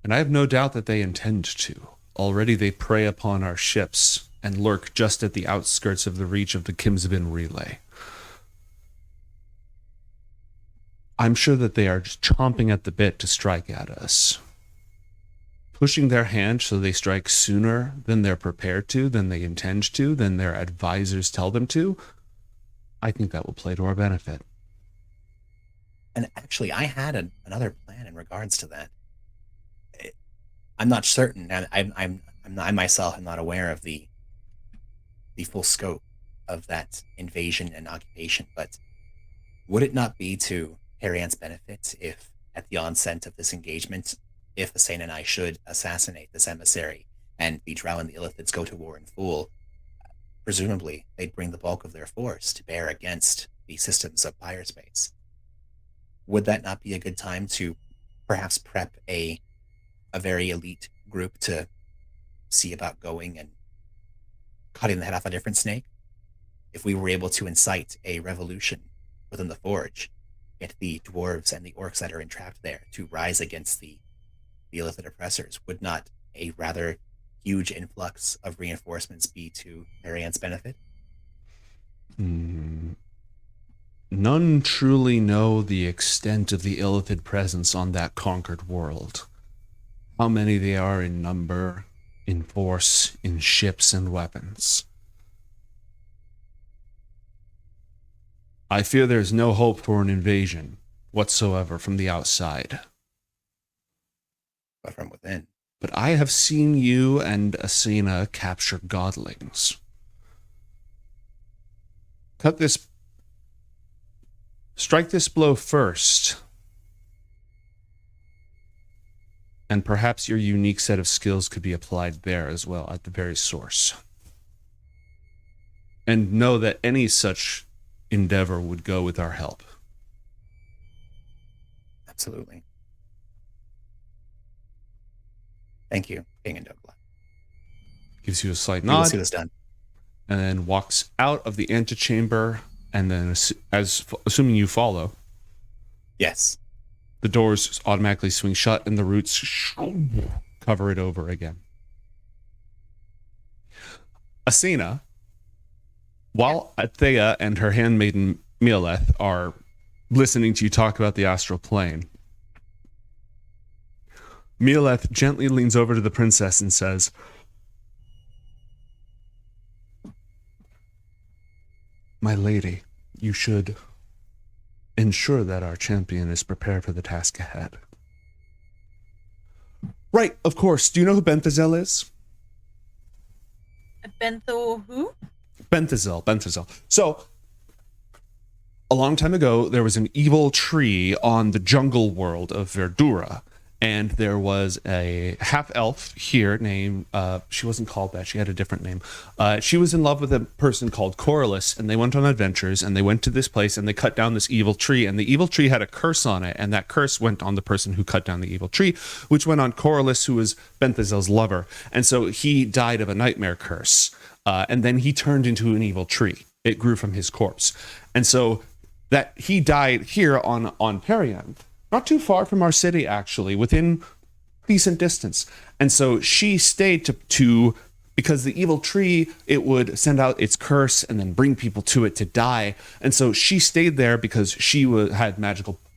Speaker 1: And I have no doubt that they intend to. Already they prey upon our ships and lurk just at the outskirts of the reach of the Kimsbin relay. I'm sure that they are just chomping at the bit to strike at us. Pushing their hand so they strike sooner than they're prepared to, than they intend to, than their advisors tell them to, I think that will play to our benefit.
Speaker 2: And actually, I had another plan in regards to that. I'm not certain, and I myself am not aware of the full scope of that invasion and occupation. But would it not be to Harrian's benefit if, at the onset of this engagement, if Asena and I should assassinate this emissary and the Drow and the Illithids go to war in full, presumably they'd bring the bulk of their force to bear against the systems of Pyrespace. Would that not be a good time to perhaps prep a very elite group to see about going and cutting the head off a different snake? If we were able to incite a revolution within the Forge, get the dwarves and the orcs that are entrapped there to rise against the Illithid oppressors, would not a rather huge influx of reinforcements be to Marianne's benefit?
Speaker 1: None truly know the extent of the Illithid presence on that conquered world. How many they are in number, in force, in ships and weapons. I fear there's no hope for an invasion whatsoever from the outside.
Speaker 2: But from within.
Speaker 1: But I have seen you and Asena capture godlings. Strike this blow first, and perhaps your unique set of skills could be applied there as well, at the very source. And know that any such endeavor would go with our help.
Speaker 2: Absolutely. Thank you, King Indogalad.
Speaker 1: Gives you a slight
Speaker 2: We will
Speaker 1: nod,
Speaker 2: see this done.
Speaker 1: and then walks out of the antechamber, and then, assuming you follow,
Speaker 2: Yes.
Speaker 1: the doors automatically swing shut, and the roots cover it over again. Asena, while Athea and her handmaiden Mieleth are listening to you talk about the astral plane, Mieleth gently leans over to the princess and says, "My lady, you should ensure that our champion is prepared for the task ahead." Right, of course. Do you know who Benthazel is?
Speaker 5: Bentho who?
Speaker 1: Benthazel. So, a long time ago, there was an evil tree on the jungle world of Verdura. And there was a half-elf here named, she wasn't called that, she had a different name. She was in love with a person called Corliss, and they went on adventures, and they went to this place, and they cut down this evil tree, and the evil tree had a curse on it, and that curse went on the person who cut down the evil tree, which went on Corliss, who was Benthazel's lover. And so he died of a nightmare curse, and then he turned into an evil tree. It grew from his corpse. And so that he died here on Perianth. Not too far from our city, actually, within decent distance. And so she stayed to because the evil tree, it would send out its curse and then bring people to it to die. And so she stayed there because she had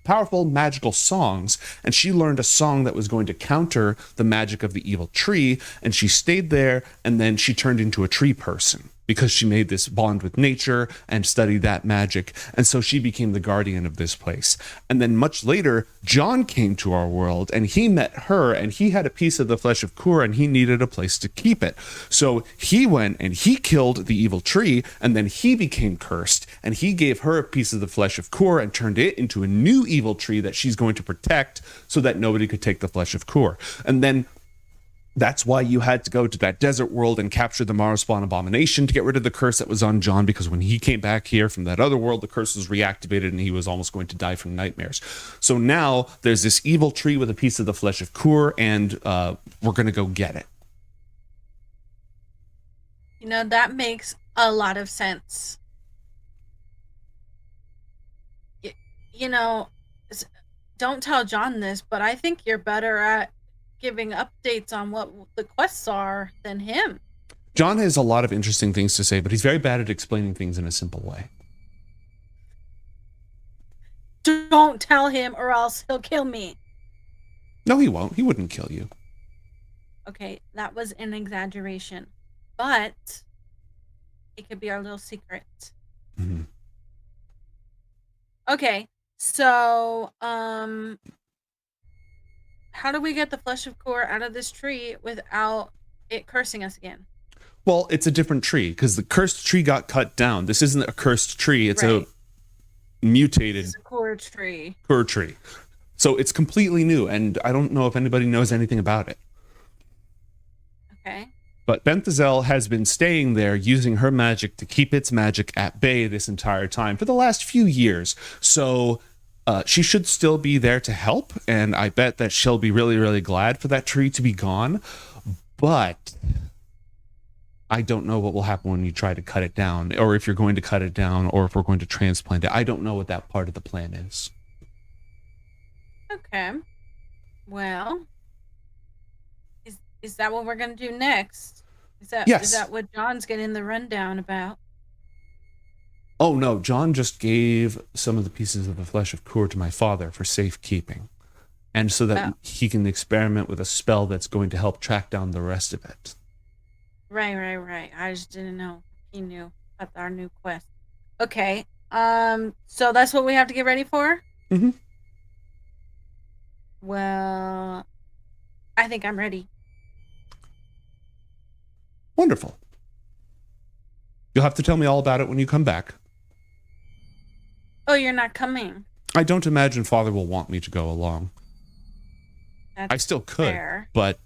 Speaker 1: powerful magical songs, and she learned a song that was going to counter the magic of the evil tree, and she stayed there, and then she turned into a tree person because she made this bond with nature and studied that magic. And so she became the guardian of this place. And then much later, John came to our world, and he met her, and he had a piece of the Flesh of Kur, and he needed a place to keep it. So he went and he killed the evil tree, and then he became cursed, and he gave her a piece of the Flesh of Kur and turned it into a new evil tree that she's going to protect so that nobody could take the Flesh of Kur. And then That's why you had to go to that desert world and capture the Maraspawn abomination to get rid of the curse that was on John, because when he came back here from that other world, the curse was reactivated and he was almost going to die from nightmares. So now there's this evil tree with a piece of the Flesh of Kur, and we're going to go get it.
Speaker 5: You know, that makes a lot of sense. You know, don't tell John this, but I think you're better at giving updates on what the quests are than him.
Speaker 1: John has a lot of interesting things to say, but he's very bad at explaining things in a simple way.
Speaker 5: Don't tell him or else he'll kill me.
Speaker 1: No, he won't. He wouldn't kill you.
Speaker 5: Okay, that was an exaggeration, but it could be our little secret.
Speaker 1: Mm-hmm.
Speaker 5: Okay, so how do we get the Flesh of Kur out of this tree without it cursing us again?
Speaker 1: Well, it's a different tree because the cursed tree got cut down. This isn't a cursed tree. It's
Speaker 5: Right.
Speaker 1: a mutated
Speaker 5: It's a Kur tree.
Speaker 1: Kur tree. So it's completely new, and I don't know if anybody knows anything about it.
Speaker 5: Okay.
Speaker 1: But Benthazel has been staying there using her magic to keep its magic at bay this entire time for the last few years. So she should still be there to help, and I bet that she'll be really, really glad for that tree to be gone. But I don't know what will happen when you try to cut it down, or if you're going to cut it down, or if we're going to transplant it. I don't know what that part of the plan is.
Speaker 5: Okay. Well, is that what we're gonna do next?
Speaker 1: Yes.
Speaker 5: Is that what John's getting the rundown about?
Speaker 1: Oh no, John just gave some of the pieces of the Flesh of Kur to my father for safekeeping, and so that he can experiment with a spell that's going to help track down the rest of it.
Speaker 5: Right. I just didn't know he knew about our new quest. Okay. So that's what we have to get ready for?
Speaker 1: Mm-hmm.
Speaker 5: Well, I think I'm ready.
Speaker 1: Wonderful. You'll have to tell me all about it when you come back.
Speaker 5: Oh, you're not coming.
Speaker 1: I don't imagine Father will want me to go along.
Speaker 5: That's
Speaker 1: I still could,
Speaker 5: fair.
Speaker 1: but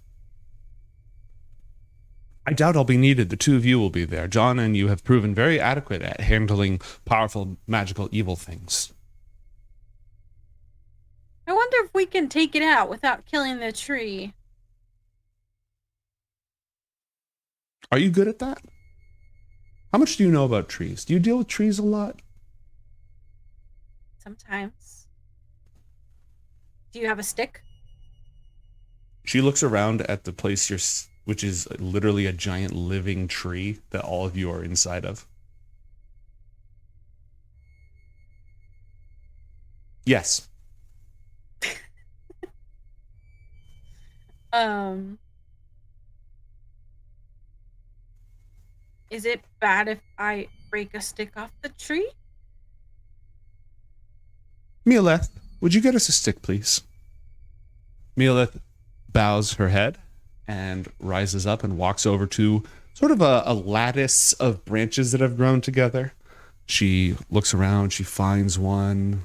Speaker 1: I doubt I'll be needed. The two of you will be there. John and you have proven very adequate at handling powerful, magical, evil things.
Speaker 5: I wonder if we can take it out without killing the tree.
Speaker 1: Are you good at that? How much do you know about trees? Do you deal with trees a lot?
Speaker 5: Sometimes. Do you have a stick?
Speaker 1: She looks around at the place which is literally a giant living tree that all of you are inside of. Yes.
Speaker 5: Is it bad if I break a stick off the tree?
Speaker 1: Mialeth, would you get us a stick, please? Mialeth bows her head and rises up and walks over to sort of a lattice of branches that have grown together. She looks around, she finds one,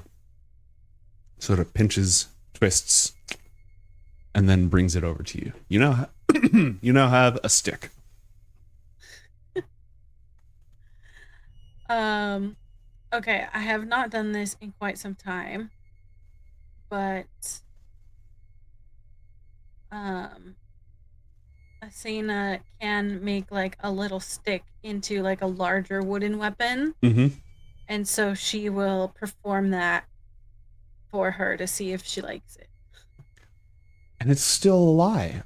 Speaker 1: sort of pinches, twists, and then brings it over to you. You now have a stick.
Speaker 5: Okay, I have not done this in quite some time, but Asena can make like a little stick into like a larger wooden weapon, and so she will perform that for her to see if she likes it.
Speaker 1: And it's still alive.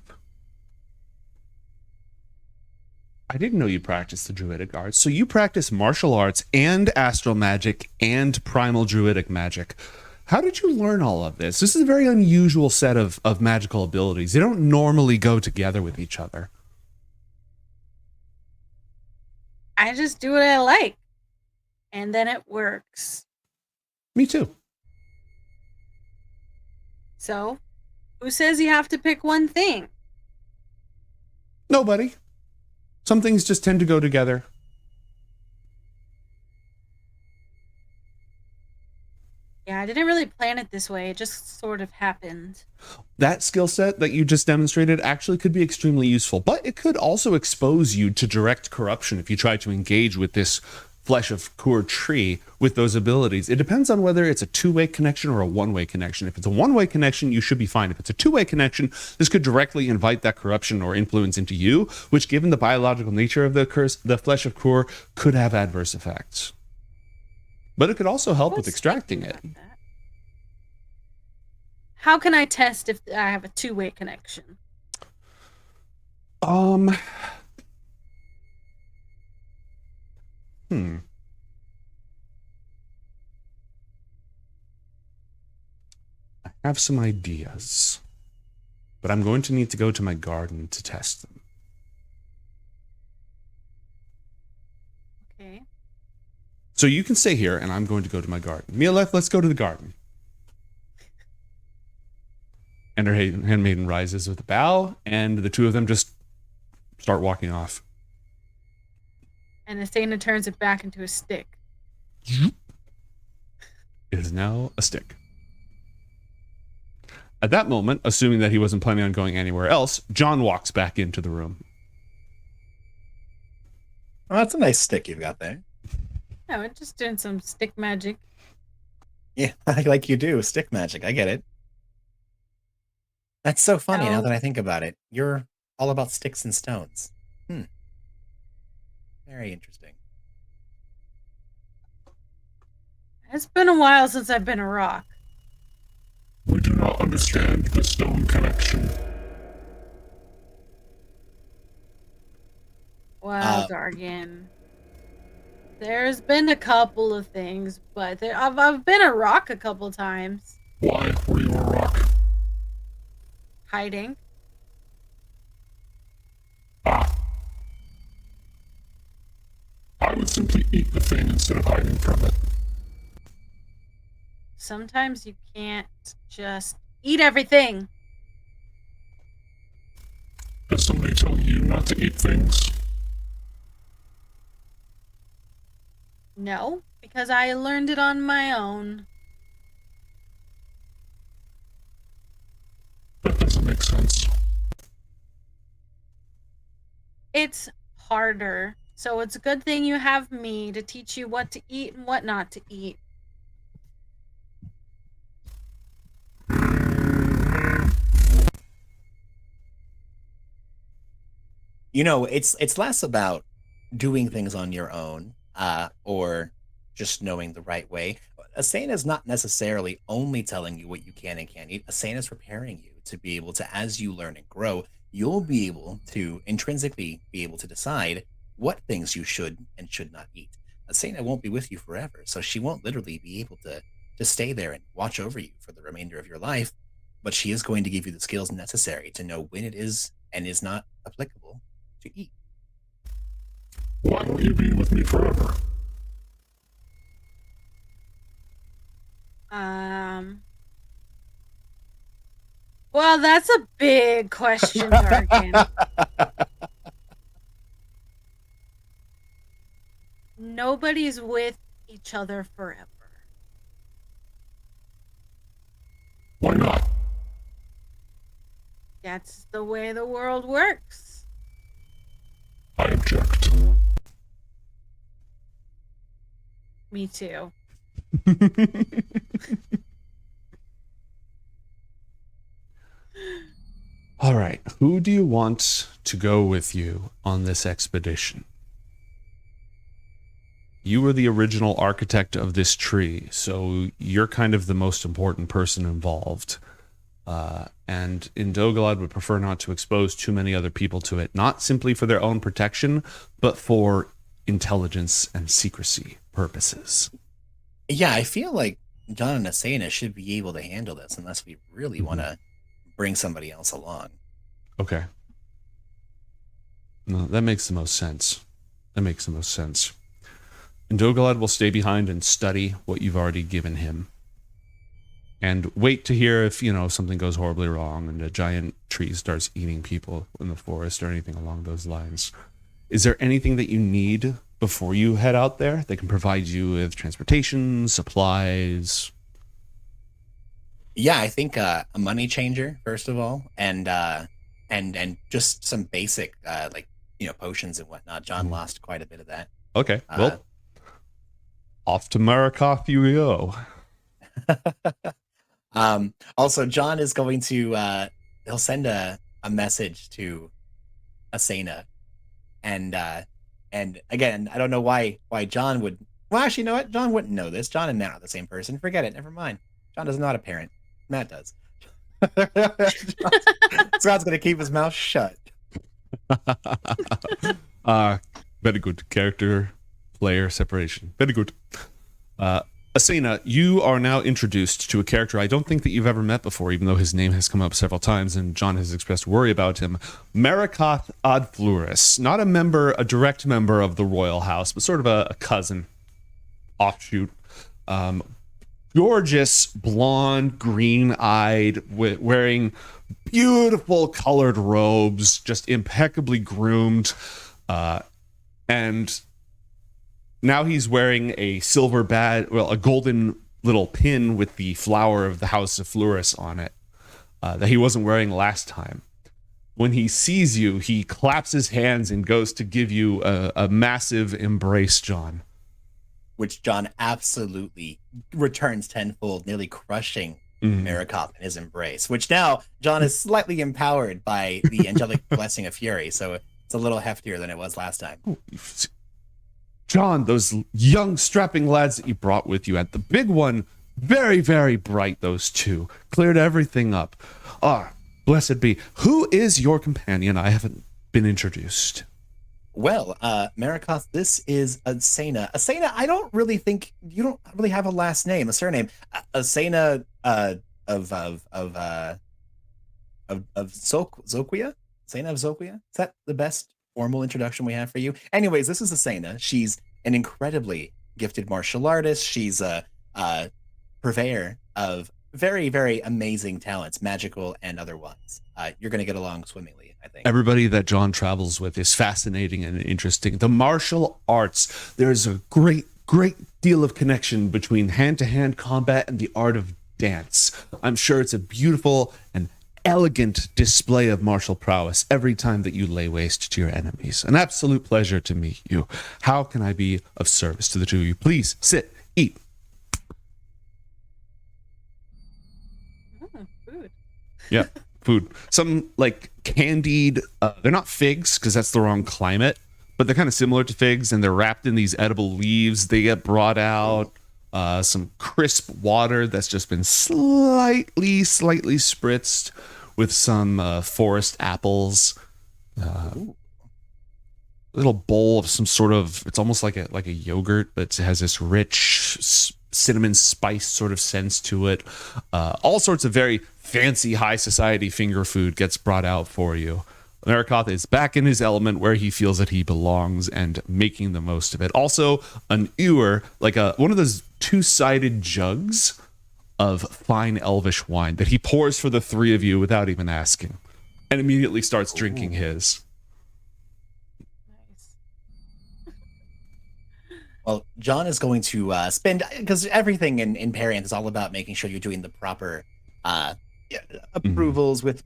Speaker 1: I didn't know you practiced the druidic arts. So you practice martial arts and astral magic and primal druidic magic. How did you learn all of this? This is a very unusual set of magical abilities. They don't normally go together with each other.
Speaker 5: I just do what I like, and then it works.
Speaker 1: Me too.
Speaker 5: So, who says you have to pick one thing?
Speaker 1: Nobody. Some things just tend to go together.
Speaker 5: Yeah, I didn't really plan it this way. It just sort of happened.
Speaker 1: That skill set that you just demonstrated actually could be extremely useful, but it could also expose you to direct corruption if you try to engage with this Flesh of Kur tree with those abilities. It depends on whether it's a two-way connection or a one-way connection. If it's a one-way connection, you should be fine. If it's a two-way connection, this could directly invite that corruption or influence into you, which, given the biological nature of the curse, the Flesh of Kur, could have adverse effects. But it could also help with extracting it.
Speaker 5: How can I test if I have a two-way connection?
Speaker 1: I have some ideas, but I'm going to need to go to my garden to test them.
Speaker 5: Okay.
Speaker 1: So you can stay here, and I'm going to go to my garden. Mialeth, let's go to the garden. And her handmaiden rises with a bow, and the two of them just start walking off.
Speaker 5: And Asena turns it back into a stick.
Speaker 1: It is now a stick. At that moment, assuming that he wasn't planning on going anywhere else, John walks back into the room.
Speaker 2: Oh, that's a nice stick you've got there.
Speaker 5: Yeah, we're just doing some stick magic.
Speaker 2: Yeah, like you do. Stick magic. I get it. That's so funny now that I think about it. You're all about sticks and stones. Very interesting.
Speaker 5: It's been a while since I've been a rock.
Speaker 4: We do not understand the stone connection.
Speaker 5: Well, Gargan, there's been a couple of things, but I've been a rock a couple times.
Speaker 4: Why were you a rock?
Speaker 5: Hiding.
Speaker 4: I would simply eat the thing instead of hiding from it.
Speaker 5: Sometimes you can't just eat everything.
Speaker 4: Does somebody tell you not to eat things?
Speaker 5: No, because I learned it on my own.
Speaker 4: That doesn't make sense.
Speaker 5: It's harder, so it's a good thing you have me to teach you what to eat and what not to eat.
Speaker 2: You know, it's less about doing things on your own, or just knowing the right way. Asena is not necessarily only telling you what you can and can't eat. Asena is preparing you to be able to, as you learn and grow, you'll be able to intrinsically be able to decide what things you should and should not eat. Asena won't be with you forever, so she won't literally be able to stay there and watch over you for the remainder of your life, but she is going to give you the skills necessary to know when it is and is not applicable to eat.
Speaker 4: Why won't you be with me forever?
Speaker 5: Well, that's a big question, Darkin. Nobody's with each other forever.
Speaker 4: Why not?
Speaker 5: That's the way the world works.
Speaker 4: I object.
Speaker 5: Me too.
Speaker 1: All right, who do you want to go with you on this expedition? You were the original architect of this tree, so you're kind of the most important person involved. And Indogalad would prefer not to expose too many other people to it, not simply for their own protection, but for intelligence and secrecy purposes.
Speaker 2: Yeah, I feel like John and Asena should be able to handle this unless we really want to bring somebody else along.
Speaker 1: Okay. No, that makes the most sense. Indogalad will stay behind and study what you've already given him. And wait to hear if, something goes horribly wrong and a giant tree starts eating people in the forest or anything along those lines. Is there anything that you need before you head out there? They can provide you with transportation, supplies.
Speaker 2: Yeah, I think a money changer first of all, and just some basic like potions and whatnot. John lost quite a bit of that.
Speaker 1: Okay, well, off to Marikoth you go.
Speaker 2: Also, John is going to he'll send a message to Asena, and again, I don't know why John would. Well, actually, you know what? John wouldn't know this. John and Matt are the same person. Forget it. Never mind. John is not a parent. Matt does. Scott's gonna keep his mouth shut.
Speaker 1: Very good character player separation. Very good. Asena, you are now introduced to a character I don't think that you've ever met before, even though his name has come up several times and John has expressed worry about him. Marikoth of Fleuris. Not a direct member of the royal house, but sort of a cousin, offshoot. Gorgeous, blonde, green-eyed, wearing beautiful colored robes, just impeccably groomed, and now he's wearing a silver badge, a golden little pin with the flower of the House of Fleuris on it that he wasn't wearing last time. When he sees you, he claps his hands and goes to give you a massive embrace, John.
Speaker 2: Which John absolutely returns tenfold, nearly crushing Marikoth in his embrace. Which now John is slightly empowered by the angelic blessing of fury, so it's a little heftier than it was last time.
Speaker 1: John, those young strapping lads that you brought with you, at the big one, very, very bright, those two. Cleared everything up. Blessed be. Who is your companion? I haven't been introduced.
Speaker 2: Well, Marikoth, this is Asena. Asena, I don't really think you don't really have a last name, a surname. Asena of Zoquia? Asena of Zoquia? Is that the best formal introduction we have for you? Anyways, this is Asena. She's an incredibly gifted martial artist. She's a purveyor of very, very amazing talents, magical and otherwise. You're going to get along swimmingly, I think.
Speaker 1: Everybody that John travels with is fascinating and interesting. The martial arts, there's a great deal of connection between hand-to-hand combat and the art of dance. I'm sure it's a beautiful and elegant display of martial prowess every time that you lay waste to your enemies. An absolute pleasure to meet you. How can I be of service to the two of you? Please sit, eat.
Speaker 5: Food.
Speaker 1: Yeah, food. Some like candied, they're not figs because that's the wrong climate, but they're kind of similar to figs and they're wrapped in these edible leaves. They get brought out. Some crisp water that's just been slightly spritzed with some forest apples. Little bowl of some sort of, it's almost like a yogurt, but it has this rich cinnamon spice sort of sense to it. All sorts of very fancy high society finger food gets brought out for you. Marikoth is back in his element where he feels that he belongs and making the most of it. Also, an ewer, like one of those two-sided jugs of fine elvish wine that he pours for the three of you without even asking, and immediately starts drinking his.
Speaker 5: Nice.
Speaker 2: Well, John is going to spend, because everything in Parian is all about making sure you're doing the proper approvals with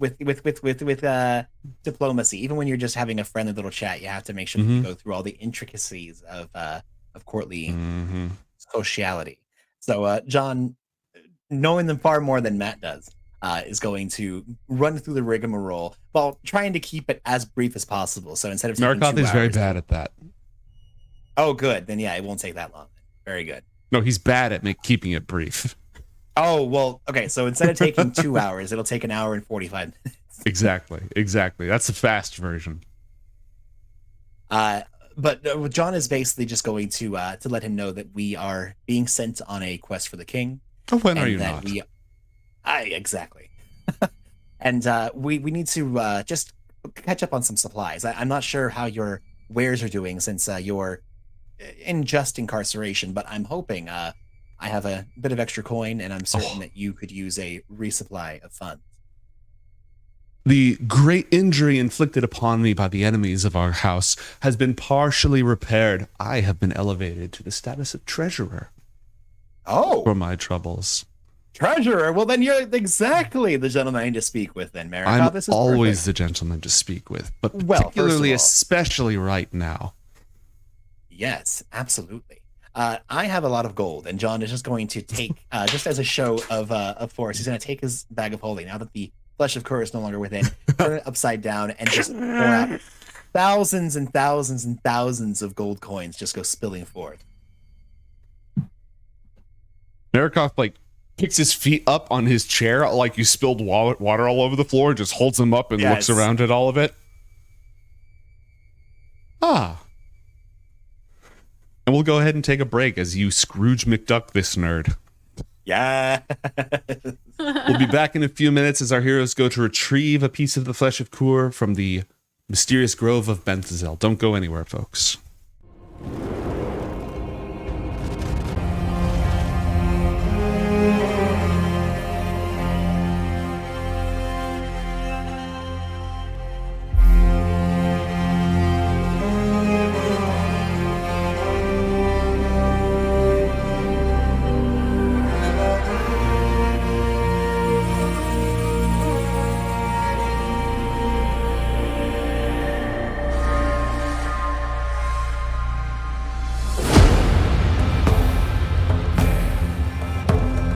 Speaker 2: diplomacy. Even when you're just having a friendly little chat, you have to make sure that you go through all the intricacies of courtly sociality. So John, knowing them far more than Matt does, is going to run through the rigmarole while trying to keep it as brief as possible. So instead of
Speaker 1: Marikoth is very bad at that.
Speaker 2: Oh, good. Then yeah, it won't take that long. Very good.
Speaker 1: No, he's bad at keeping it brief.
Speaker 2: Oh, well, okay. So instead of taking 2 hours, it'll take 1 hour and 45 minutes.
Speaker 1: Exactly. That's the fast version.
Speaker 2: But John is basically just going to let him know that we are being sent on a quest for the king.
Speaker 1: Oh, when are you not?
Speaker 2: Exactly. And we need to just catch up on some supplies. I'm not sure how your wares are doing since you're in just incarceration, but I'm hoping I have a bit of extra coin, and I'm certain that you could use a resupply of funds.
Speaker 1: The great injury inflicted upon me by the enemies of our house has been partially repaired. I have been elevated to the status of treasurer.
Speaker 2: Oh,
Speaker 1: for my troubles.
Speaker 2: Treasurer? Well, then you're exactly the gentleman I need to speak with then, Marikov.
Speaker 1: I'm
Speaker 2: This is
Speaker 1: always
Speaker 2: perfect.
Speaker 1: the gentleman to speak with, but
Speaker 2: Well, first of
Speaker 1: particularly,
Speaker 2: all-
Speaker 1: especially right now.
Speaker 2: Yes, absolutely. I have a lot of gold, and John is just going to take, just as a show of force, he's going to take his bag of holding, now that the Flesh of Kur is no longer within, turn it upside down, and just pour out thousands and thousands and thousands of gold coins just go spilling forth.
Speaker 1: Marikov, like, picks his feet up on his chair, like you spilled water all over the floor, just holds them up and looks
Speaker 2: Yes.
Speaker 1: around at all of it. Ah. And we'll go ahead and take a break as you Scrooge McDuck this nerd.
Speaker 2: Yeah.
Speaker 1: We'll be back in a few minutes as our heroes go to retrieve a piece of the Flesh of Kur from the mysterious grove of Benthazel. Don't go anywhere, folks.